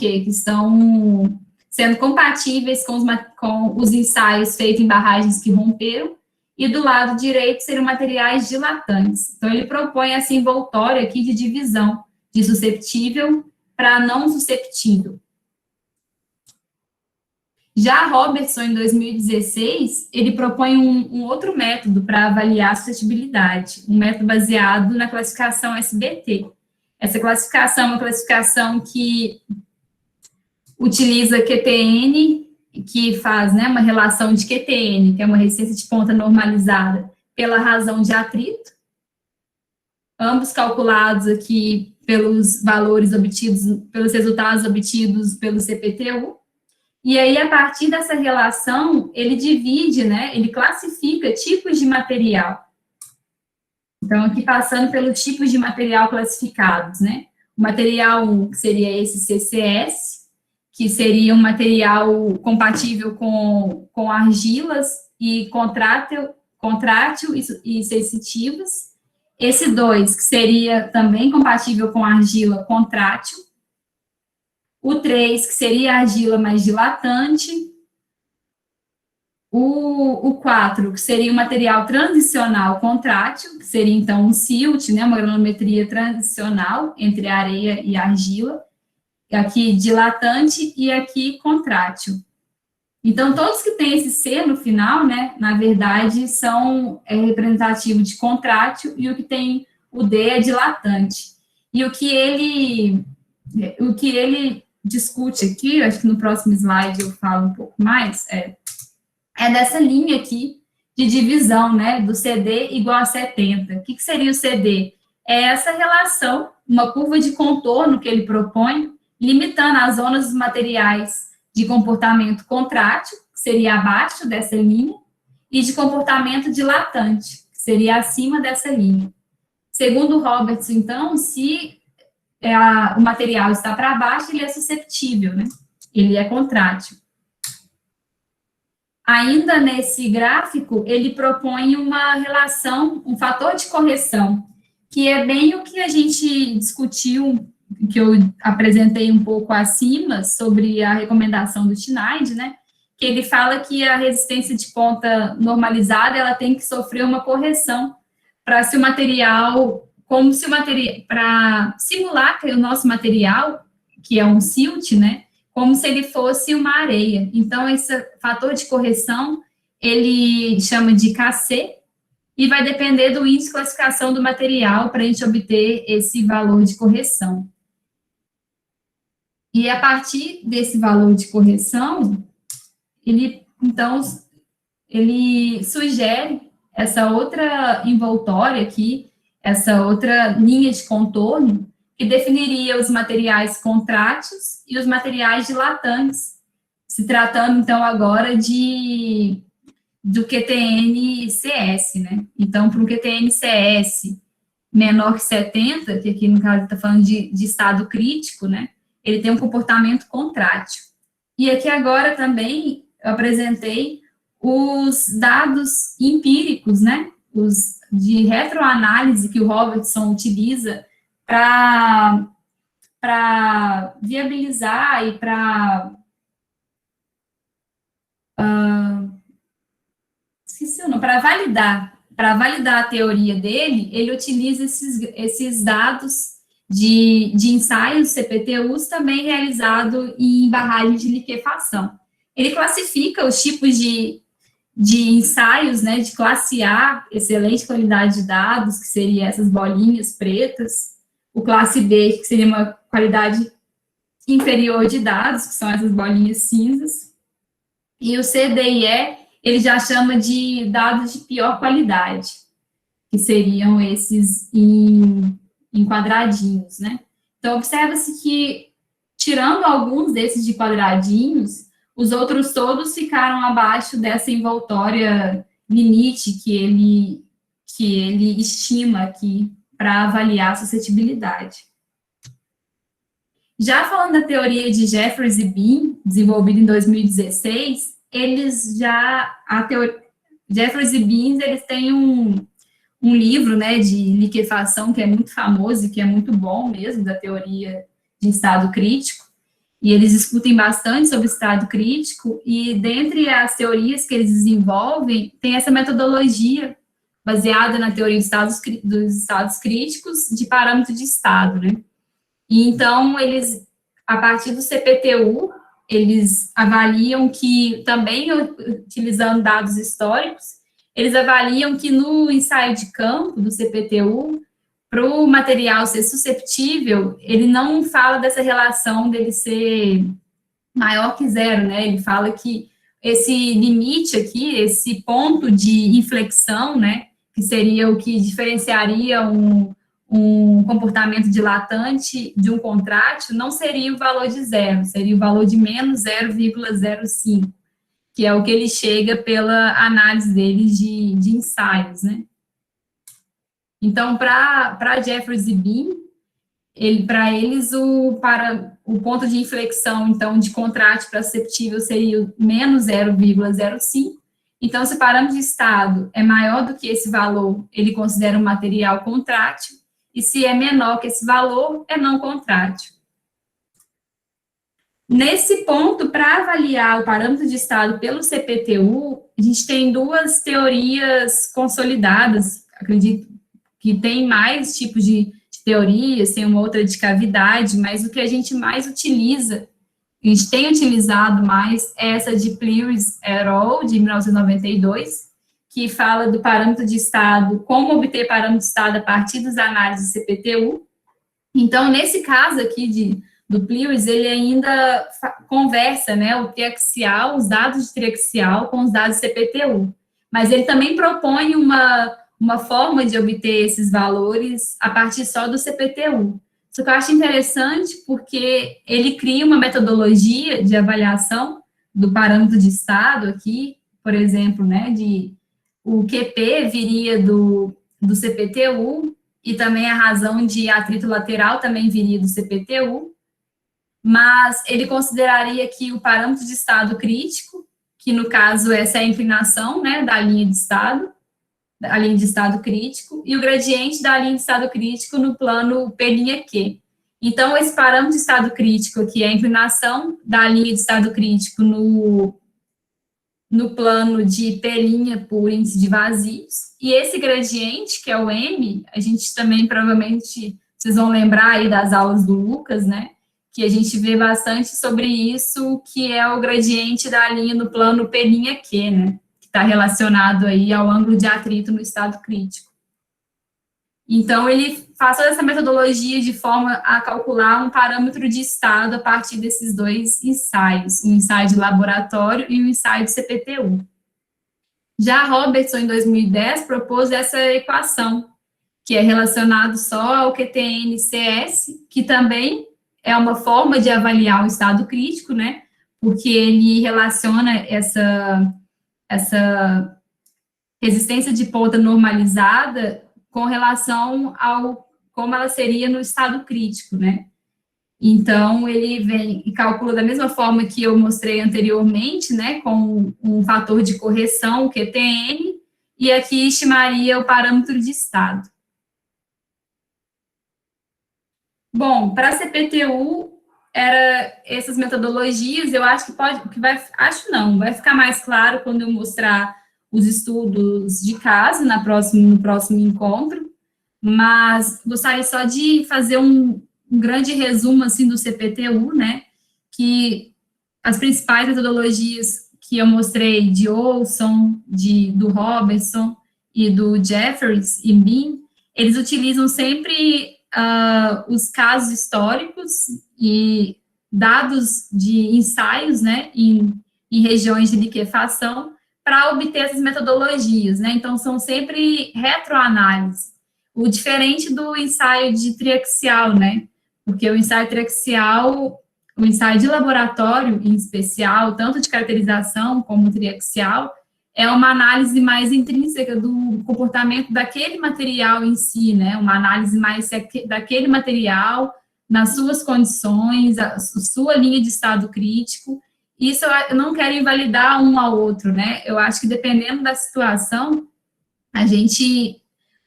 sendo compatíveis com os ensaios feitos em barragens que romperam, e do lado direito seriam materiais dilatantes. Então, ele propõe essa envoltória aqui de divisão de susceptível para não susceptível. Já Robertson, em 2016, ele propõe um outro método para avaliar a suscetibilidade, um método baseado na classificação SBT. Essa classificação é uma classificação que utiliza QTN, que faz, né, uma relação de QTN, que é uma resistência de ponta normalizada, pela razão de atrito, ambos calculados aqui pelos valores obtidos, pelos resultados obtidos pelo CPTU. E aí, a partir dessa relação, ele divide, né, ele classifica tipos de material. Então, aqui passando pelos tipos de material classificados, né? O material 1, que seria esse CCS, que seria um material compatível com argilas e contrátil e sensitivas. Esse 2, que seria também compatível com argila contrátil. O 3, que seria argila mais dilatante. O 4, que seria um material transicional contrátil, que seria, então, um silt, né, uma granulometria transicional entre areia e argila. Aqui dilatante e aqui contrátil. Então, todos que têm esse C no final, né, na verdade, são representativo de contrátil, e o que tem o D é dilatante. E o que ele discute aqui, acho que no próximo slide eu falo um pouco mais, é dessa linha aqui de divisão, né, do CD igual a 70. O que seria o CD? É essa relação, uma curva de contorno que ele propõe, limitando as zonas dos materiais de comportamento contrátil, que seria abaixo dessa linha, e de comportamento dilatante, que seria acima dessa linha. Segundo Robertson, então, se o material está para baixo, ele é susceptível, né? Ele é contrátil. Ainda nesse gráfico, ele propõe uma relação, um fator de correção, que é bem o que a gente discutiu, que eu apresentei um pouco acima, sobre a recomendação do Schneider, né, que ele fala que a resistência de ponta normalizada, ela tem que sofrer uma correção para se o material, para simular que o nosso material, que é um silt, né, como se ele fosse uma areia. Então, esse fator de correção, ele chama de KC, e vai depender do índice de classificação do material para a gente obter esse valor de correção. E a partir desse valor de correção, então, ele sugere essa outra envoltória aqui, essa outra linha de contorno, que definiria os materiais contráteis e os materiais dilatantes, se tratando, então, agora do QTN-CS, né? Então, para um QTN-CS menor que 70, que aqui, no caso, está falando de estado crítico, né? Ele tem um comportamento contrátil. E aqui agora também eu apresentei os dados empíricos, né? Os de retroanálise que o Robertson utiliza para viabilizar e para validar a teoria dele, ele utiliza esses dados de ensaios CPTUs também realizado em barragens de liquefação. Ele classifica os tipos de ensaios, né, de classe A, excelente qualidade de dados, que seria essas bolinhas pretas, o classe B, que seria uma qualidade inferior de dados, que são essas bolinhas cinzas, e o C, D e E, ele já chama de dados de pior qualidade, que seriam esses em quadradinhos, né? Então, observa-se que, tirando alguns desses de quadradinhos, os outros todos ficaram abaixo dessa envoltória limite que ele estima aqui para avaliar a suscetibilidade. Já falando da teoria de Jeffreys e Bean, desenvolvida em 2016, Jeffreys e Bean, eles têm um livro, né, de liquefação que é muito famoso e que é muito bom mesmo, da teoria de estado crítico, e eles discutem bastante sobre estado crítico, e dentre as teorias que eles desenvolvem, tem essa metodologia baseada na teoria dos estados críticos de parâmetro de estado, né? E então, eles, a partir do CPTU, eles avaliam que, também utilizando dados históricos, eles avaliam que no ensaio de campo do CPTU, para o material ser susceptível, ele não fala dessa relação dele ser maior que zero, né? Ele fala que esse limite aqui, esse ponto de inflexão, né, que seria o que diferenciaria um comportamento dilatante de um contrátil, não seria o valor de zero, seria o valor de menos 0,05, que é o que ele chega pela análise dele de ensaios, né? Então, para Jeffreys e Bean, para eles, o ponto de inflexão, então, de contrátil para susceptível seria o menos 0,05. Então, se o parâmetro de estado é maior do que esse valor, ele considera um material contrátil, e se é menor que esse valor, é não contrátil. Nesse ponto, para avaliar o parâmetro de estado pelo CPTU, a gente tem duas teorias consolidadas, acredito que tem mais tipos de teorias, tem uma outra de cavidade, mas o que a gente mais utiliza, a gente tem utilizado mais, é essa de Plewis et al., de 1992, que fala do parâmetro de estado, como obter parâmetro de estado a partir das análises do CPTU. Então, nesse caso aqui do Plewis, ele ainda conversa, né, o triaxial, os dados de triaxial com os dados do CPTU, mas ele também propõe uma forma de obter esses valores a partir só do CPTU. Só que eu acho interessante porque ele cria uma metodologia de avaliação do parâmetro de estado aqui, por exemplo, né, o QP viria do CPTU, e também a razão de atrito lateral também viria do CPTU, mas ele consideraria que o parâmetro de estado crítico, que no caso essa é a inclinação, né, da linha de estado, a linha de estado crítico, e o gradiente da linha de estado crítico no plano P'(Q). Então, esse parâmetro de estado crítico aqui é a inclinação da linha de estado crítico no plano de P' por índice de vazios, e esse gradiente, que é o M, a gente também, provavelmente, vocês vão lembrar aí das aulas do Lucas, né, que a gente vê bastante sobre isso, que é o gradiente da linha no plano P'(Q), né, está relacionado aí ao ângulo de atrito no estado crítico. Então, ele faz toda essa metodologia de forma a calcular um parâmetro de estado a partir desses dois ensaios, um ensaio de laboratório e um ensaio de CPTU. Já Robertson, em 2010, propôs essa equação, que é relacionado só ao QTN-CS, que também é uma forma de avaliar o estado crítico, né? Porque ele relaciona essa resistência de ponta normalizada com relação ao como ela seria no estado crítico, né? Então, ele vem e calcula da mesma forma que eu mostrei anteriormente, né, com um fator de correção, o QTN, e aqui estimaria o parâmetro de estado. Bom, para a CPTU, essas metodologias, eu acho que vai ficar mais claro quando eu mostrar os estudos de caso no próximo encontro, mas gostaria só de fazer um grande resumo, assim, do CPTU, né, que as principais metodologias que eu mostrei de Olson, do Robertson e do Jeffers e Bean, eles utilizam sempre os casos históricos e dados de ensaios, né, em regiões de liquefação, para obter essas metodologias, né, então são sempre retroanálises, o diferente do ensaio de triaxial, né, porque o ensaio triaxial, o ensaio de laboratório, em especial, tanto de caracterização como triaxial, é uma análise mais intrínseca do comportamento daquele material em si, né? Uma análise mais daquele material, nas suas condições, a sua linha de estado crítico. Isso eu não quero invalidar um ao outro, né? Eu acho que dependendo da situação, a gente,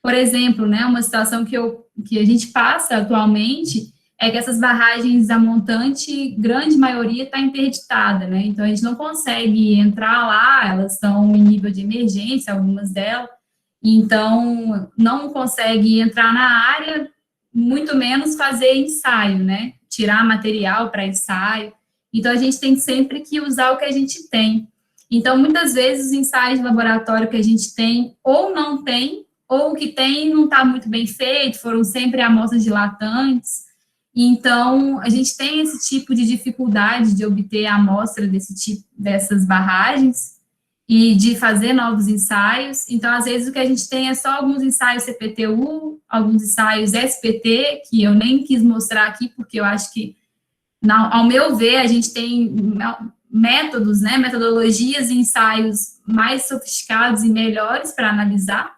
por exemplo, né, uma situação que a gente passa atualmente é que essas barragens a montante, grande maioria está interditada, né? Então, a gente não consegue entrar lá, elas estão em nível de emergência, algumas delas, então, não consegue entrar na área, muito menos fazer ensaio, né? Tirar material para ensaio. Então, a gente tem sempre que usar o que a gente tem. Então, muitas vezes, os ensaios de laboratório que a gente tem, ou não tem, ou o que tem não está muito bem feito, foram sempre amostras dilatantes. Então, a gente tem esse tipo de dificuldade de obter a amostra dessas barragens e de fazer novos ensaios. Então, às vezes, o que a gente tem é só alguns ensaios CPTU, alguns ensaios SPT, que eu nem quis mostrar aqui, porque eu acho que, ao meu ver, a gente tem métodos, né, metodologias e ensaios mais sofisticados e melhores para analisar.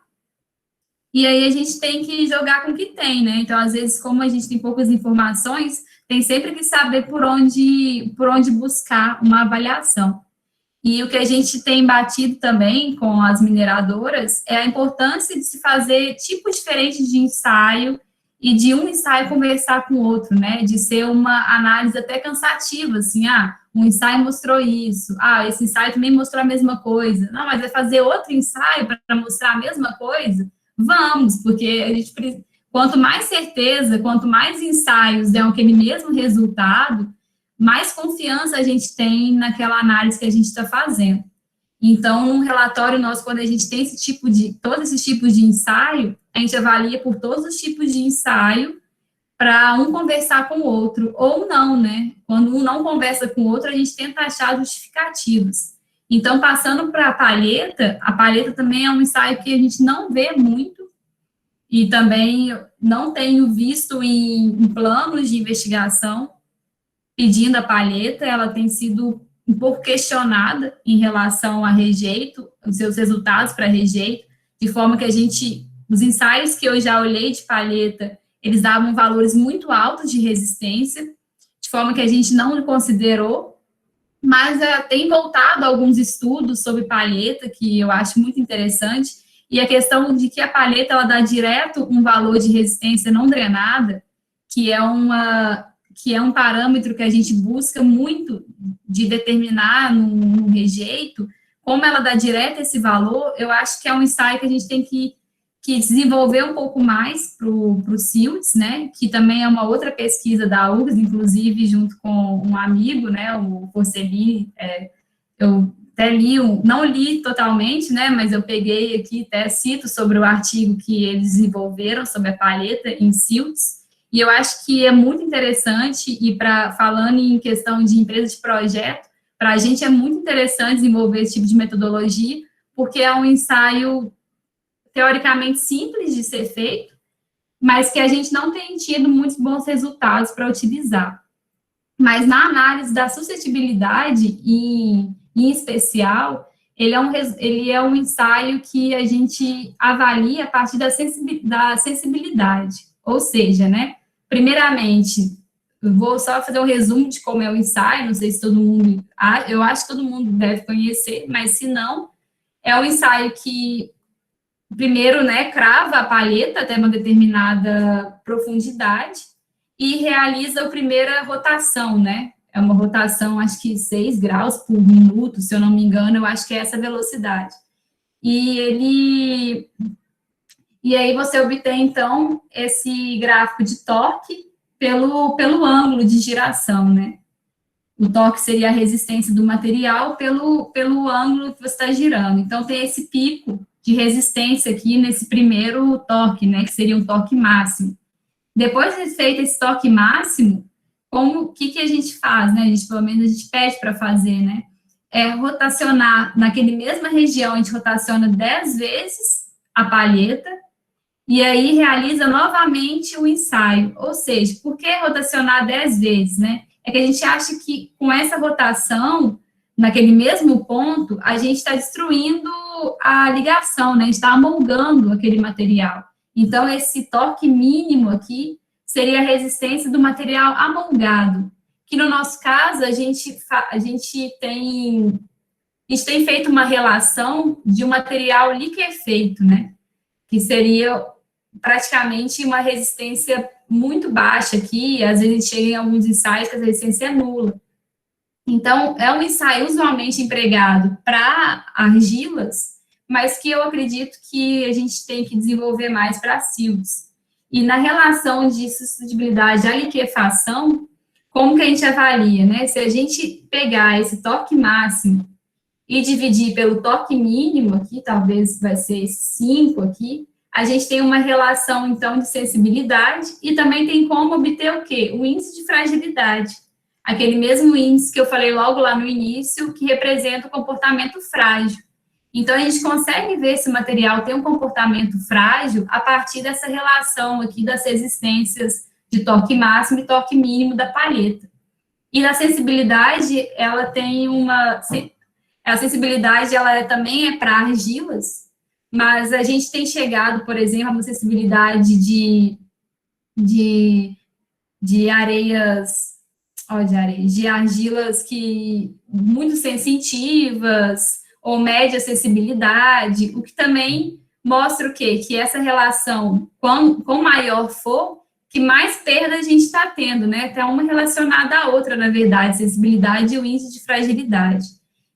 E aí a gente tem que jogar com o que tem, né? Então, às vezes, como a gente tem poucas informações, tem sempre que saber por onde buscar uma avaliação. E o que a gente tem batido também com as mineradoras é a importância de se fazer tipos diferentes de ensaio e de um ensaio conversar com o outro, né? De ser uma análise até cansativa, assim, um ensaio mostrou isso, esse ensaio também mostrou a mesma coisa. Não, mas vai fazer outro ensaio para mostrar a mesma coisa? Vamos, porque a gente, quanto mais certeza, quanto mais ensaios dão aquele mesmo resultado, mais confiança a gente tem naquela análise que a gente está fazendo. Então, um relatório nosso, quando a gente tem todos esses tipos de ensaio, a gente avalia por todos os tipos de ensaio para um conversar com o outro, ou não, né? Quando um não conversa com o outro, a gente tenta achar justificativas. Então, passando para a palheta também é um ensaio que a gente não vê muito, e também não tenho visto em planos de investigação pedindo a palheta, ela tem sido um pouco questionada em relação a rejeito, os seus resultados para rejeito, de forma que os ensaios que eu já olhei de palheta, eles davam valores muito altos de resistência, de forma que a gente não considerou, mas tem voltado alguns estudos sobre palheta, que eu acho muito interessante, e a questão de que a palheta, ela dá direto um valor de resistência não drenada, que é um parâmetro que a gente busca muito de determinar no rejeito, como ela dá direto esse valor, eu acho que é um ensaio que a gente tem que desenvolver um pouco mais para o CILTS, né, que também é uma outra pesquisa da URGS, inclusive junto com um amigo, né, o Porcellini, eu até li, não li totalmente, né, mas eu peguei aqui, até cito sobre o artigo que eles desenvolveram sobre a palheta em silts, e eu acho que é muito interessante, e falando em questão de empresa de projeto, para a gente é muito interessante desenvolver esse tipo de metodologia, porque é um ensaio teoricamente simples de ser feito, mas que a gente não tem tido muitos bons resultados para utilizar. Mas na análise da suscetibilidade, em especial, ele é um ensaio que a gente avalia a partir da sensibilidade. Ou seja, né, primeiramente, eu vou só fazer um resumo de como é o ensaio, não sei se todo mundo, eu acho que todo mundo deve conhecer, mas se não, é um ensaio que, primeiro, né, crava a palheta até uma determinada profundidade, e realiza a primeira rotação, né? É uma rotação, acho que 6 graus por minuto, se eu não me engano, eu acho que é essa velocidade. E aí você obtém, então, esse gráfico de torque pelo ângulo de giração, né? O torque seria a resistência do material pelo ângulo que você está girando. Então, tem esse pico de resistência aqui nesse primeiro torque, né? Que seria um torque máximo. Depois de feito esse toque máximo, o que a gente faz, né? Pelo menos a gente pede para fazer, né? É rotacionar naquele mesma região, a gente rotaciona 10 vezes a palheta, e aí realiza novamente o ensaio. Ou seja, por que rotacionar 10 vezes, né? É que a gente acha que com essa rotação, naquele mesmo ponto, a gente está destruindo a ligação, né? A gente está amolgando aquele material. Então, esse torque mínimo aqui seria a resistência do material amolgado, que no nosso caso, a gente tem feito uma relação de um material liquefeito, né? Que seria praticamente uma resistência muito baixa aqui, às vezes chega em alguns ensaios que a resistência é nula. Então, é um ensaio usualmente empregado para argilas, mas que eu acredito que a gente tem que desenvolver mais para silts. E na relação de suscetibilidade à liquefação, como que a gente avalia, né? Se a gente pegar esse torque máximo e dividir pelo torque mínimo aqui, talvez vai ser 5 aqui, a gente tem uma relação, então, de sensibilidade e também tem como obter o quê? O índice de fragilidade. Aquele mesmo índice que eu falei logo lá no início, que representa o comportamento frágil. Então, a gente consegue ver se o material tem um comportamento frágil a partir dessa relação aqui das resistências de torque máximo e torque mínimo da palheta. E na sensibilidade, ela tem a sensibilidade, ela também é para argilas, mas a gente tem chegado, por exemplo, a uma sensibilidade de areias, de argilas que muito sensitivas, ou média acessibilidade, o que também mostra o quê? Que essa relação, quanto maior for, que mais perda a gente está tendo, né? Até uma relacionada à outra, na verdade, sensibilidade e o índice de fragilidade.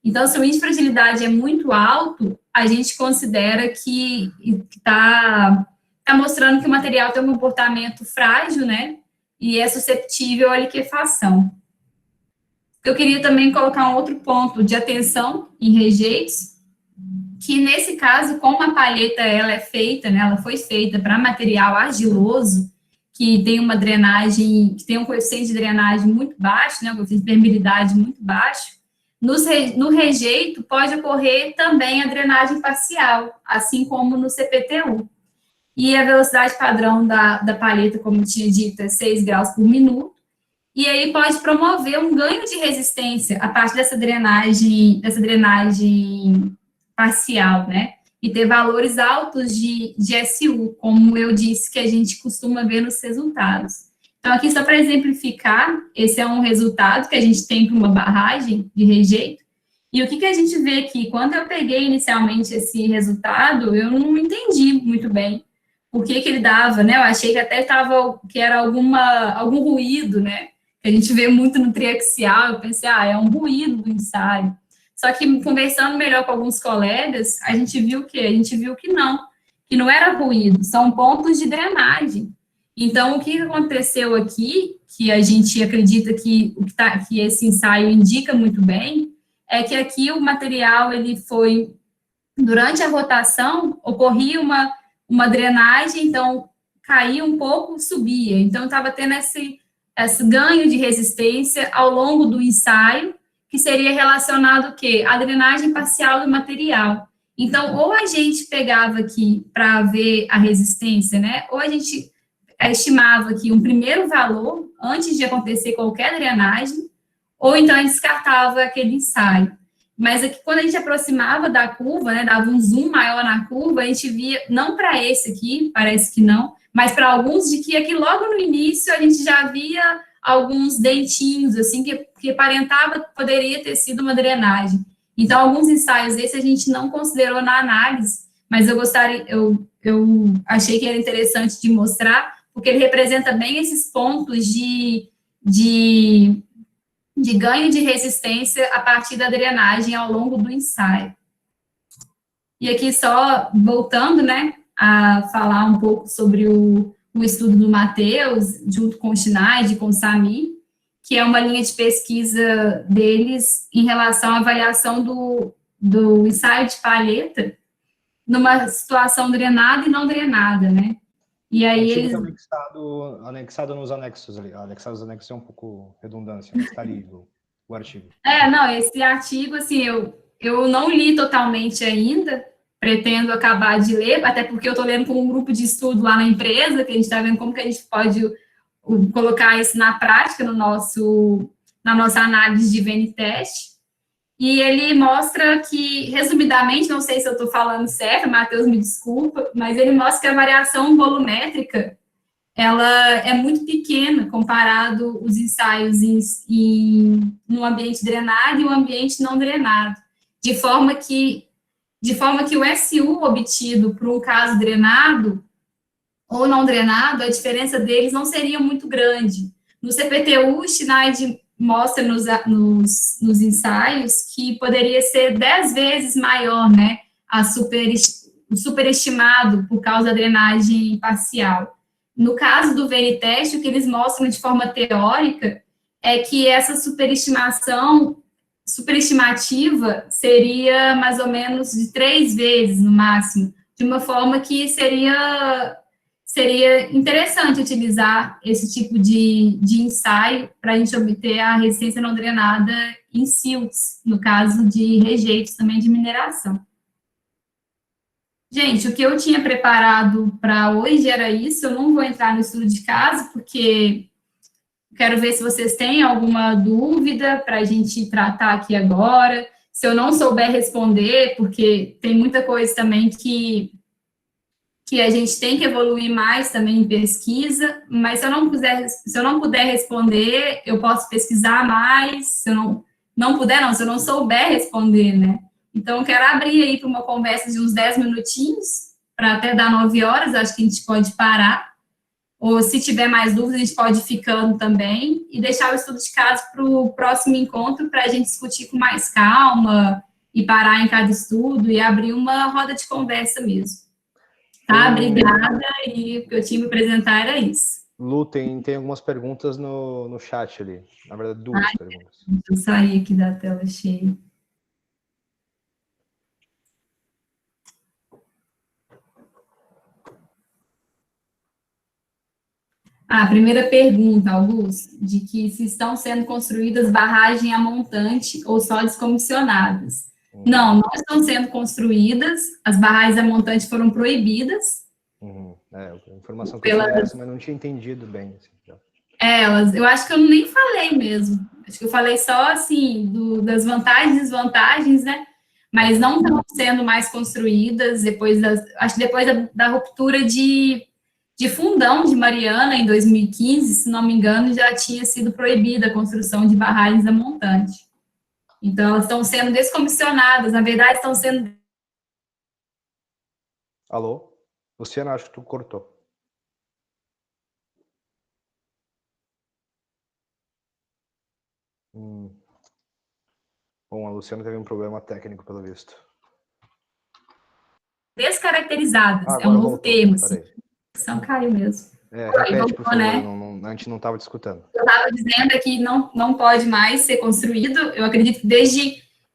Então, se o índice de fragilidade é muito alto, a gente considera que está mostrando que o material tem um comportamento frágil, né? E é suscetível à liquefação. Eu queria também colocar um outro ponto de atenção em rejeitos, que nesse caso, como a palheta ela é feita, né, ela foi feita para material argiloso, que tem uma drenagem, que tem um coeficiente de drenagem muito baixo, né, um coeficiente de permeabilidade muito baixo, no rejeito pode ocorrer também a drenagem parcial, assim como no CPTU. E a velocidade padrão da palheta, como tinha dito, é 6 graus por minuto, e aí pode promover um ganho de resistência a partir dessa drenagem parcial, né? E ter valores altos de SU, como eu disse que a gente costuma ver nos resultados. Então, aqui só para exemplificar, esse é um resultado que a gente tem para uma barragem de rejeito. E o que a gente vê aqui? Quando eu peguei inicialmente esse resultado, eu não entendi muito bem por que ele dava, né? Eu achei que até que era algum ruído, né? Que a gente vê muito no triaxial, eu pensei, é um ruído do ensaio. Só que conversando melhor com alguns colegas, a gente viu que não era ruído, são pontos de drenagem. Então, o que aconteceu aqui, que a gente acredita que esse ensaio indica muito bem, é que aqui o material, ele foi, durante a rotação, ocorria uma drenagem, então caía um pouco, subia. Então, estava tendo esse ganho de resistência ao longo do ensaio, que seria relacionado o quê? À drenagem parcial do material. Então, ou a gente pegava aqui para ver a resistência, né? Ou a gente estimava aqui um primeiro valor antes de acontecer qualquer drenagem, ou então a gente descartava aquele ensaio. Mas aqui, quando a gente aproximava da curva, né, dava um zoom maior na curva, a gente via, não para esse aqui, parece que não, mas para alguns de que aqui logo no início a gente já via alguns dentinhos, assim, que aparentava que poderia ter sido uma drenagem. Então, alguns ensaios desses a gente não considerou na análise, mas eu achei que era interessante de mostrar, porque ele representa bem esses pontos de ganho de resistência a partir da drenagem ao longo do ensaio. E aqui só voltando, né, a falar um pouco sobre o estudo do Matheus, junto com o Schneid, com o Sami, que é uma linha de pesquisa deles em relação à avaliação do ensaio de palheta numa situação drenada e não drenada, né? E aí eles... Anexado nos anexos ali. Anexado nos anexos é um pouco redundância, mas está ali o artigo. Não, esse artigo, assim, eu não li totalmente ainda, pretendo acabar de ler, até porque eu estou lendo com um grupo de estudo lá na empresa, que a gente está vendo como que a gente pode colocar isso na prática na nossa análise de VN-teste. E ele mostra que, resumidamente, não sei se eu estou falando certo, Matheus, me desculpa, mas ele mostra que a variação volumétrica, ela é muito pequena comparado os ensaios em um ambiente drenado e um ambiente não drenado, de forma que o SU obtido para um caso drenado ou não drenado, a diferença deles não seria muito grande. No CPTU, o Schneid mostra nos ensaios que poderia ser 10 vezes maior, né, o superestimado por causa da drenagem parcial. No caso do VN-teste, o que eles mostram de forma teórica é que essa superestimativa seria mais ou menos de 3 vezes no máximo, de uma forma que seria interessante utilizar esse tipo de ensaio para a gente obter a resistência não drenada em silts, no caso de rejeitos também de mineração. Gente, o que eu tinha preparado para hoje era isso, eu não vou entrar no estudo de caso, porque quero ver se vocês têm alguma dúvida para a gente tratar aqui agora, se eu não souber responder, porque tem muita coisa também que a gente tem que evoluir mais também em pesquisa, mas se eu não puder responder, eu posso pesquisar mais, se eu se eu não souber responder, né? Então, eu quero abrir aí para uma conversa de uns 10 minutinhos, para até dar 9 horas, acho que a gente pode parar, ou se tiver mais dúvidas, a gente pode ir ficando também, e deixar o estudo de caso para o próximo encontro, para a gente discutir com mais calma, e parar em cada estudo, e abrir uma roda de conversa mesmo. Tá, obrigada, e o que eu tinha para apresentar era isso. Lu, tem algumas perguntas no chat ali, na verdade, duas perguntas. Deixa eu sair aqui da tela cheia. A primeira pergunta, Augusto, de que se estão sendo construídas barragens a montante ou só descomissionadas. Não estão sendo construídas, as barragens a montante foram proibidas. A informação que eu tinha essa, mas não tinha entendido bem. Assim, eu acho que eu nem falei mesmo. Acho que eu falei só, assim, das vantagens e desvantagens, né? Mas não estão sendo mais construídas depois da ruptura de Fundão de Mariana, em 2015, se não me engano, já tinha sido proibida a construção de barragens a montante. Então, elas estão sendo descomissionadas, na verdade, estão sendo... Alô? Luciana, acho que tu cortou. Bom, a Luciana teve um problema técnico, pelo visto. Descaracterizadas, é um novo voltou, termo. Assim. A conexão caiu mesmo. Repete, por favor, né? A gente não estava te escutando. Eu estava dizendo que não pode mais ser construído, eu acredito que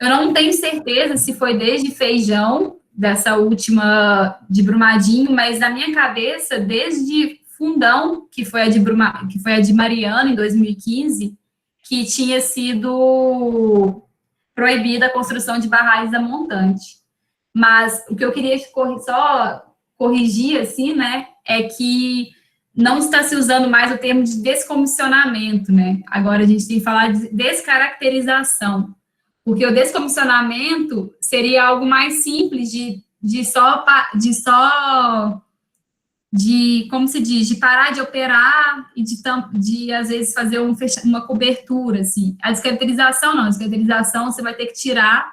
Eu não tenho certeza se foi desde Feijão, dessa última de Brumadinho, mas na minha cabeça, desde Fundão, que foi a de Mariana, em 2015, que tinha sido proibida a construção de barragens a montante. Mas o que eu queria só corrigir, assim, né, é que não está se usando mais o termo de descomissionamento, né? Agora a gente tem que falar de descaracterização, porque o descomissionamento seria algo mais simples como se diz, de parar de operar e de às vezes fazer uma cobertura, assim. A descaracterização não, a descaracterização você vai ter que tirar,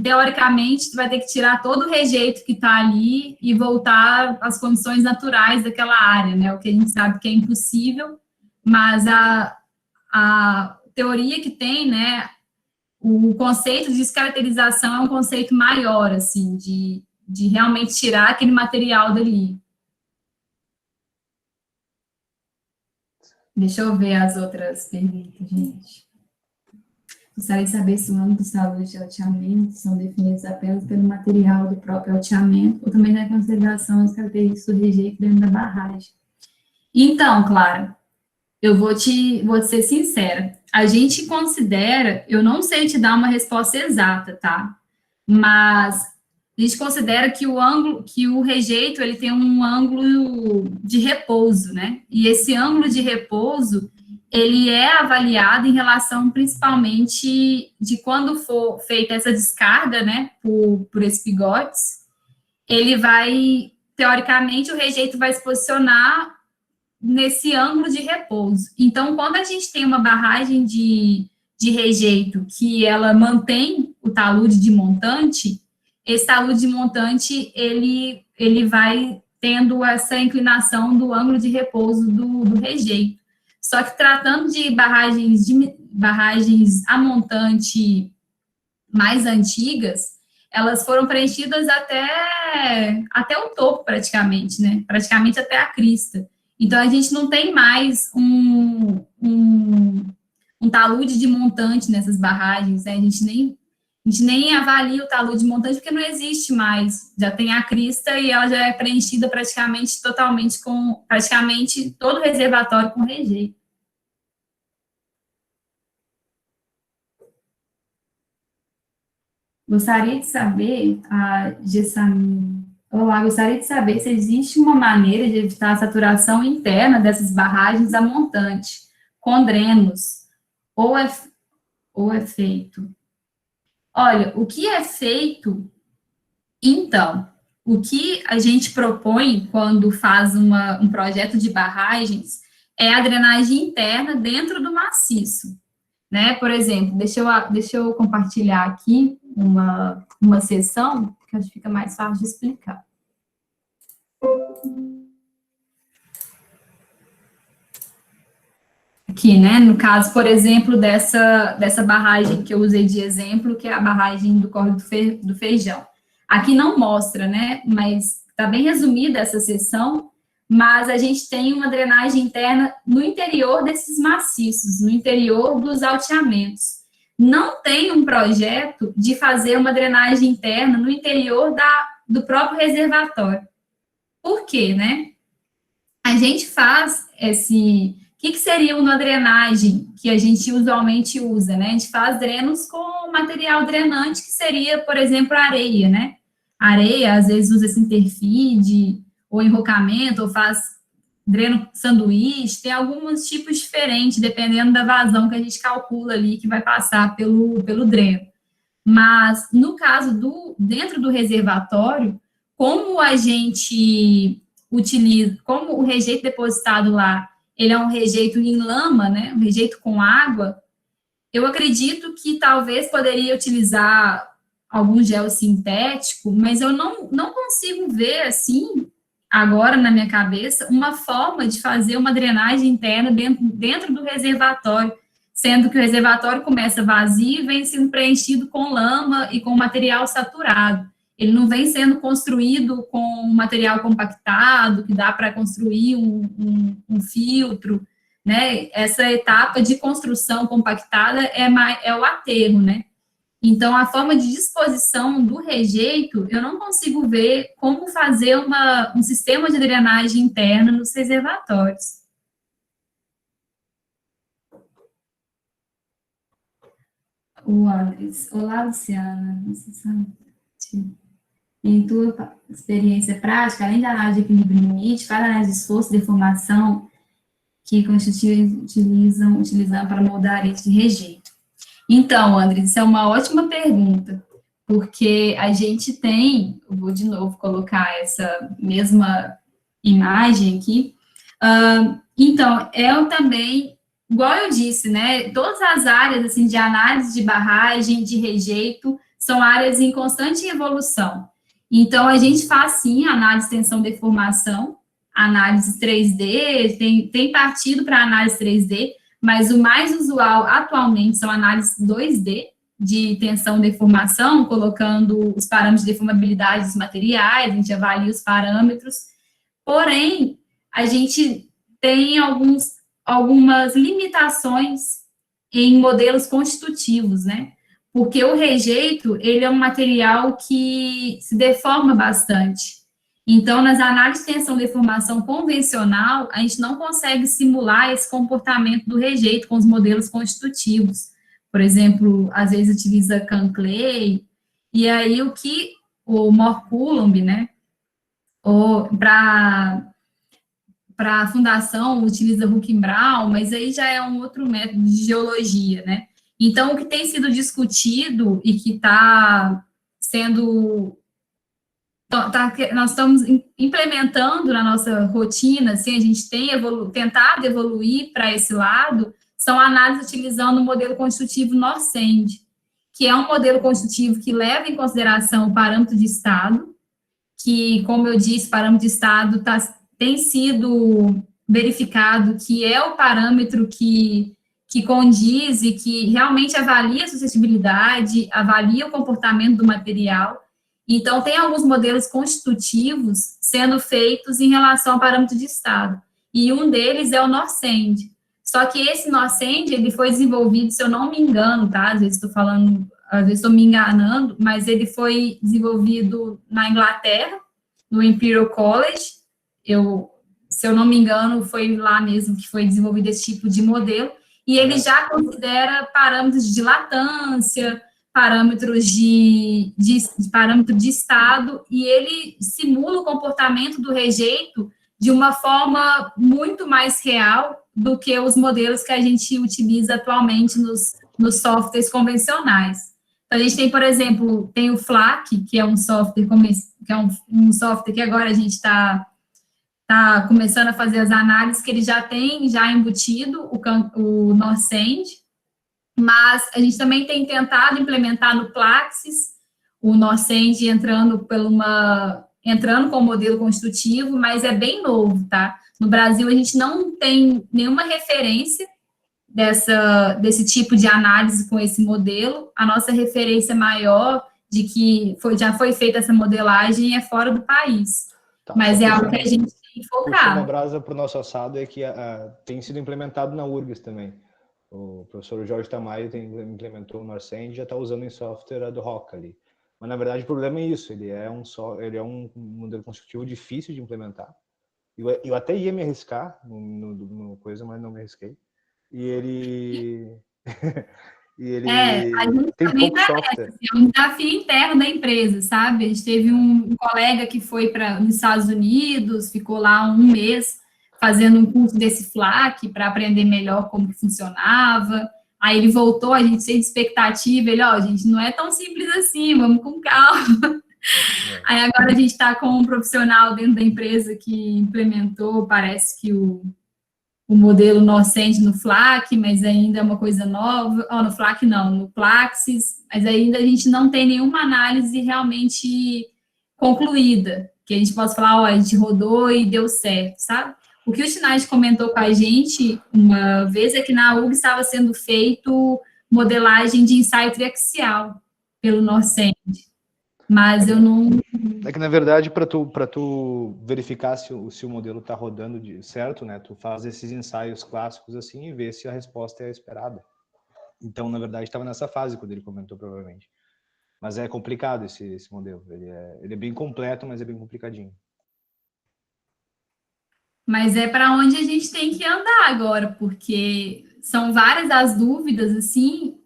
teoricamente, você vai ter que tirar todo o rejeito que está ali e voltar às condições naturais daquela área, né? O que a gente sabe que é impossível, mas a teoria que tem, né, o conceito de descaracterização é um conceito maior, assim, de realmente tirar aquele material dali. Deixa eu ver as outras perguntas, gente. Gostaria de saber se o âmbito de saúde de alteamento são definidos apenas pelo material do próprio alteamento ou também na consideração as características do rejeito dentro da barragem. Então, Clara, eu vou ser sincera. A gente considera, eu não sei te dar uma resposta exata, tá? Mas a gente considera que o rejeito, ele tem um ângulo de repouso, né? E esse ângulo de repouso, ele é avaliado em relação, principalmente, de quando for feita essa descarga, né, por espigotes, ele vai, teoricamente, o rejeito vai se posicionar nesse ângulo de repouso. Então, quando a gente tem uma barragem de rejeito que ela mantém o talude de montante, esse talude de montante, ele vai tendo essa inclinação do ângulo de repouso do rejeito. Só que tratando de barragens a montante mais antigas, elas foram preenchidas até o topo, praticamente, né? Praticamente até a crista. Então, a gente não tem mais um talude de montante nessas barragens, né? A gente nem avalia o talude de montante, porque não existe mais. Já tem a crista e ela já é preenchida praticamente todo o reservatório com rejeito. Gostaria de saber, a Gessamine, olá, gostaria de saber se existe uma maneira de evitar a saturação interna dessas barragens a montante, com drenos, ou é feito? Olha, o que é feito, então, o que a gente propõe quando faz um projeto de barragens é a drenagem interna dentro do maciço, né? Por exemplo, deixa eu compartilhar aqui uma sessão, que acho que fica mais fácil de explicar. Aqui, né, no caso, por exemplo, dessa barragem que eu usei de exemplo, que é a barragem do Córrego do Feijão. Aqui não mostra, né, mas está bem resumida essa seção, mas a gente tem uma drenagem interna no interior desses maciços, no interior dos alteamentos. Não tem um projeto de fazer uma drenagem interna no interior do próprio reservatório. Por quê, né? A gente faz o que seria uma drenagem que a gente usualmente usa, né? A gente faz drenos com material drenante, que seria, por exemplo, areia, né? Areia, às vezes usa sinterfide, ou enrocamento, ou faz dreno sanduíche, tem alguns tipos diferentes, dependendo da vazão que a gente calcula ali, que vai passar pelo dreno. Mas, no caso dentro do reservatório, como a gente utiliza, como o rejeito depositado lá, ele é um rejeito em lama, né, um rejeito com água, eu acredito que talvez poderia utilizar algum gel sintético, mas eu não consigo ver, assim, agora na minha cabeça, uma forma de fazer uma drenagem interna dentro do reservatório, sendo que o reservatório começa vazio e vem sendo preenchido com lama e com material saturado. Ele não vem sendo construído com material compactado, que dá para construir um filtro, né? Essa etapa de construção compactada é o aterro, né? Então, a forma de disposição do rejeito, eu não consigo ver como fazer um sistema de drenagem interna nos reservatórios. O Andres, olá, Luciana. Em tua experiência prática, além da análise de equilíbrio limite, qual a análise de esforço e deformação que constitutivos utilizam para moldar a arete de rejeito? Então, Andres, isso é uma ótima pergunta, porque a gente tem, eu vou de novo colocar essa mesma imagem aqui. Então, eu também, igual eu disse, né, todas as áreas assim, de análise de barragem, de rejeito, são áreas em constante evolução. Então, a gente faz, sim, análise de tensão deformação, análise 3D, tem partido para análise 3D, mas o mais usual atualmente são análises 2D, de tensão e deformação, colocando os parâmetros de deformabilidade dos materiais, a gente avalia os parâmetros, porém, a gente tem algumas limitações em modelos constitutivos, né? Porque o rejeito, ele é um material que se deforma bastante. Então, nas análises de tensão e deformação convencional, a gente não consegue simular esse comportamento do rejeito com os modelos constitutivos. Por exemplo, às vezes utiliza Kahn-Clay, e aí o Mohr-Coulomb, né, para a fundação utiliza Huckenbraun, mas aí já é um outro método de geologia, né? Então, o que tem sido discutido e que está sendo... nós estamos implementando na nossa rotina, assim, a gente tem tentado evoluir para esse lado, são análises utilizando o modelo constitutivo Norcend, que é um modelo constitutivo que leva em consideração o parâmetro de estado, que, como eu disse, parâmetro de estado tem sido verificado que é o parâmetro que condiz e que realmente avalia a suscetibilidade, avalia o comportamento do material. Então, tem alguns modelos constitutivos sendo feitos em relação ao parâmetro de estado, e um deles é o Norcend. Só que esse Norcend, ele foi desenvolvido, se eu não me engano, tá? Às vezes estou me enganando, mas ele foi desenvolvido na Inglaterra, no Imperial College. Se eu não me engano, foi lá mesmo que foi desenvolvido esse tipo de modelo, e ele já considera parâmetros de dilatância, parâmetros parâmetro de estado, e ele simula o comportamento do rejeito de uma forma muito mais real do que os modelos que a gente utiliza atualmente nos softwares convencionais. Então, a gente tem, por exemplo, tem o FLAC, que é um software, que é um software que agora a gente está começando a fazer as análises, que ele já tem embutido o Norcend, mas a gente também tem tentado implementar no Plaxis o Norcend entrando com o modelo constitutivo, mas é bem novo, tá? No Brasil, a gente não tem nenhuma referência desse tipo de análise com esse modelo. A nossa referência maior de que já foi feita essa modelagem é fora do país. Tá, mas é algo que a gente tem que focar. Puxa uma brasa para o nosso assado é que tem sido implementado na URGS também. O professor Jorge Tamayo implementou o Norcend e já está usando em software ad hoc ali. Mas, na verdade, o problema é isso. Ele é um modelo construtivo difícil de implementar. Eu até ia me arriscar no coisa, mas não me arrisquei. E ele... a gente tem pouco software. É um desafio interno da empresa, sabe? A gente teve um colega que foi para os Estados Unidos, ficou lá um mês fazendo um curso desse FLAC para aprender melhor como que funcionava. Aí ele voltou, a gente sem expectativa, ele, gente, não é tão simples assim, vamos com calma. Aí agora a gente está com um profissional dentro da empresa que implementou, parece que o modelo Norcend no FLAC, mas ainda é uma coisa nova, no FLAC não, no Plaxis, mas ainda a gente não tem nenhuma análise realmente concluída, que a gente possa falar, a gente rodou e deu certo, sabe? O que o Schneid comentou com a gente uma vez é que na UG estava sendo feito modelagem de ensaio triaxial pelo Norcend, mas eu não... É que, na verdade, para tu verificar se o modelo está rodando certo, né, tu faz esses ensaios clássicos assim e vê se a resposta é a esperada. Então, na verdade, estava nessa fase quando ele comentou, provavelmente. Mas é complicado esse modelo. Ele é bem completo, mas é bem complicadinho. Mas é para onde a gente tem que andar agora, porque são várias as dúvidas, assim,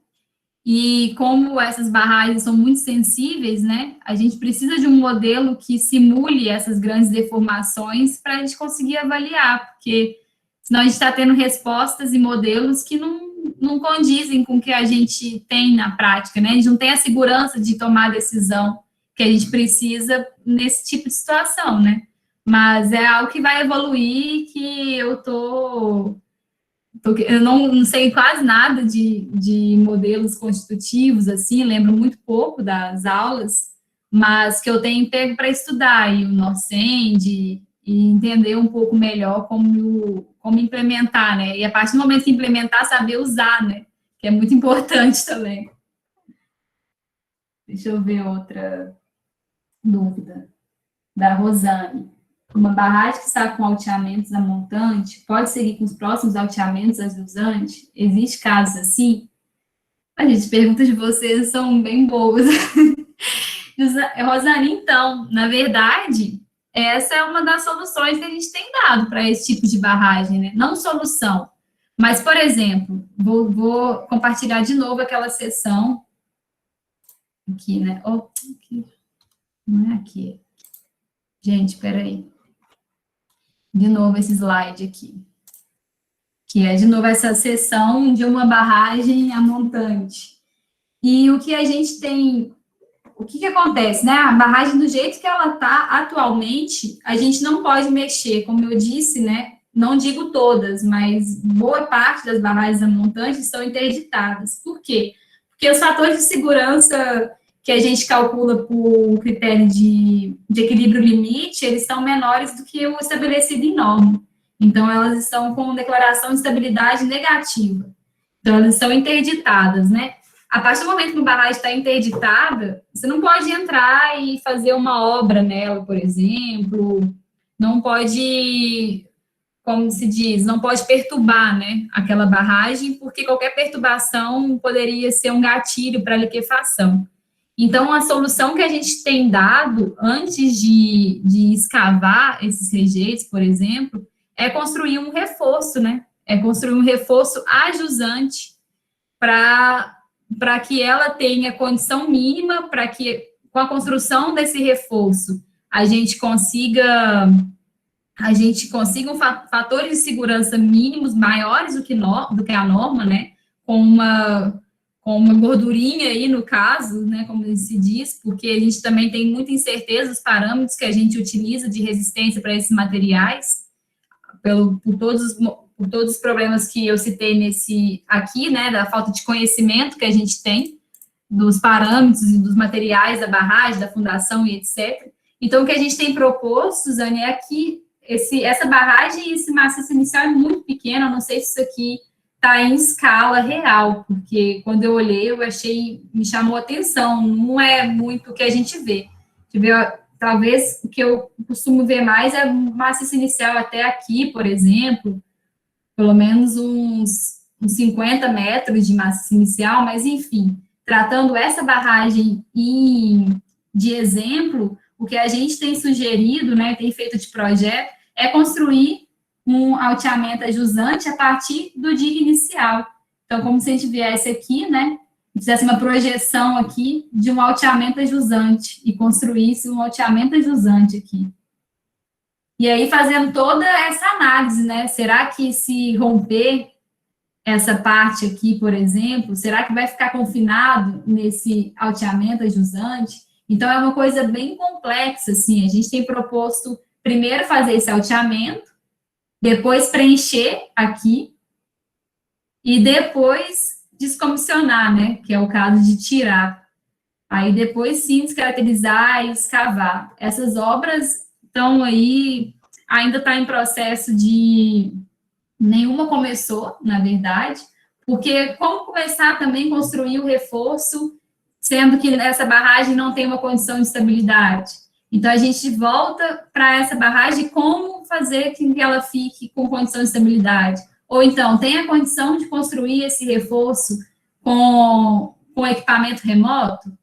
e como essas barragens são muito sensíveis, né, a gente precisa de um modelo que simule essas grandes deformações para a gente conseguir avaliar, porque senão a gente está tendo respostas e modelos que não condizem com o que a gente tem na prática, né, a gente não tem a segurança de tomar a decisão que a gente precisa nesse tipo de situação, né. Mas é algo que vai evoluir, que eu não sei quase nada de modelos constitutivos, assim, lembro muito pouco das aulas, mas que eu tenho pego para estudar, e o Norsend, e entender um pouco melhor como implementar, né? E a partir do momento que implementar, saber usar, né? Que é muito importante também. Deixa eu ver outra dúvida da Rosane. Uma barragem que está com alteamentos a montante pode seguir com os próximos alteamentos a jusante? Existe casos assim? A gente, perguntas de vocês são bem boas. Rosane, então, na verdade, essa é uma das soluções que a gente tem dado para esse tipo de barragem, né? Não solução, mas, por exemplo, vou compartilhar de novo aquela sessão aqui, né? Oh, aqui. Não é aqui. Gente, peraí. De novo esse slide aqui, que é, de novo, essa seção de uma barragem a montante. E o que a gente tem, o que acontece, né? A barragem, do jeito que ela está atualmente, a gente não pode mexer, como eu disse, né? Não digo todas, mas boa parte das barragens a montante estão interditadas. Por quê? Porque os fatores de segurança que a gente calcula por critério de equilíbrio limite, eles são menores do que o estabelecido em norma. Então, elas estão com declaração de estabilidade negativa. Então, elas estão interditadas, né? A partir do momento que uma barragem está interditada, você não pode entrar e fazer uma obra nela, por exemplo, não pode, como se diz, não pode perturbar, né, aquela barragem, porque qualquer perturbação poderia ser um gatilho para liquefação. Então, a solução que a gente tem dado antes de escavar esses rejeitos, por exemplo, é construir um reforço, né? É construir um reforço ajusante para que ela tenha condição mínima, para que, com a construção desse reforço, a gente consiga fatores de segurança mínimos maiores do que a norma, né? Com uma gordurinha aí, no caso, né, como se diz, porque a gente também tem muita incerteza dos parâmetros que a gente utiliza de resistência para esses materiais, por todos os problemas que eu citei aqui, né, da falta de conhecimento que a gente tem dos parâmetros e dos materiais da barragem, da fundação e etc. Então, o que a gente tem proposto, Suzane, é que essa barragem e esse maciço inicial é muito pequeno, eu não sei se isso aqui está em escala real, porque quando eu olhei, me chamou a atenção, não é muito o que a gente vê. Talvez o que eu costumo ver mais é maciço inicial até aqui, por exemplo, pelo menos uns 50 metros de maciço inicial, mas enfim, tratando essa barragem de exemplo, o que a gente tem sugerido, né, tem feito de projeto, é construir um alteamento ajusante a partir do dique inicial. Então, como se a gente viesse aqui, né, fizesse uma projeção aqui de um alteamento ajusante e construísse um alteamento ajusante aqui. E aí, fazendo toda essa análise, né, será que se romper essa parte aqui, por exemplo, será que vai ficar confinado nesse alteamento ajusante? Então, é uma coisa bem complexa, assim, a gente tem proposto, primeiro, fazer esse alteamento, depois preencher aqui, e depois descomissionar, né, que é o caso de tirar. Aí depois sim descaracterizar e escavar. Essas obras estão aí, ainda está em processo nenhuma começou, na verdade, porque como começar também a construir o reforço, sendo que essa barragem não tem uma condição de estabilidade? Então, a gente volta para essa barragem, como fazer com que ela fique com condição de estabilidade? Ou então, tem a condição de construir esse reforço com equipamento remoto?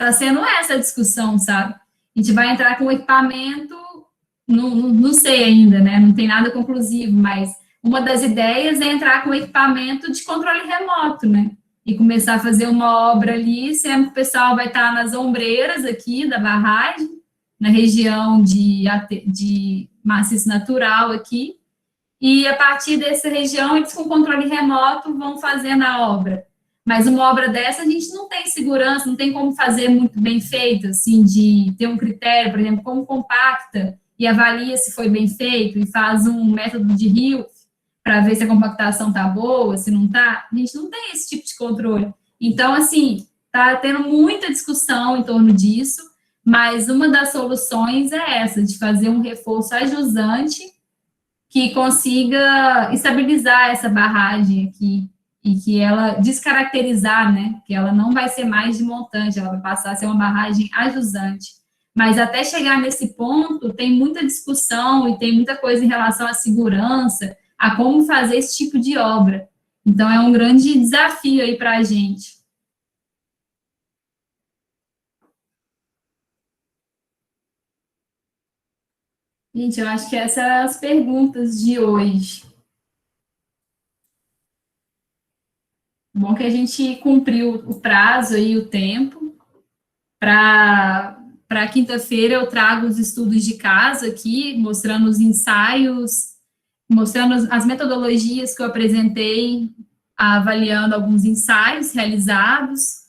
tá sendo essa a discussão, sabe? A gente vai entrar com equipamento, não sei ainda, né? Não tem nada conclusivo, mas uma das ideias é entrar com equipamento de controle remoto, né? E começar a fazer uma obra ali, sempre o pessoal vai estar nas ombreiras aqui da barragem, na região de maciço natural aqui, e a partir dessa região, eles com controle remoto vão fazendo a obra. Mas uma obra dessa, a gente não tem segurança, não tem como fazer muito bem feito, assim, de ter um critério, por exemplo, como compacta e avalia se foi bem feito e faz um método de rio para ver se a compactação está boa, se não está. A gente não tem esse tipo de controle. Então, assim, está tendo muita discussão em torno disso, mas uma das soluções é essa, de fazer um reforço ajusante que consiga estabilizar essa barragem aqui e que ela descaracterizar, né, que ela não vai ser mais de montante, ela vai passar a ser uma barragem ajusante. Mas até chegar nesse ponto, tem muita discussão e tem muita coisa em relação à segurança, a como fazer esse tipo de obra. Então, é um grande desafio aí para a gente. Gente, eu acho que essas são as perguntas de hoje. Bom que a gente cumpriu o prazo e o tempo. Para quinta-feira eu trago os estudos de caso aqui, mostrando os ensaios, mostrando as metodologias que eu apresentei, avaliando alguns ensaios realizados.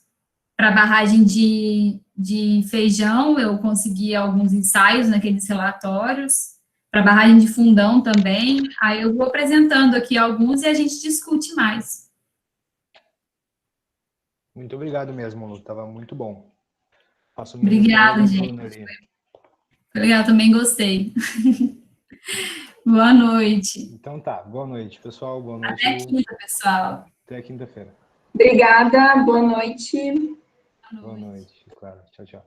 Para a barragem de Feijão, eu consegui alguns ensaios naqueles relatórios. Para a barragem de Fundão também. Aí eu vou apresentando aqui alguns e a gente discute mais. Muito obrigado mesmo, Lu. Estava muito bom. Faço minhas Obrigada, palavras, gente. Bruna, ali. Legal, também gostei. Boa noite. Então tá, boa noite, pessoal. Boa noite, Até Lu. quinta, pessoal. Até quinta-feira. Obrigada, boa noite. Boa noite, claro. Tchau, tchau.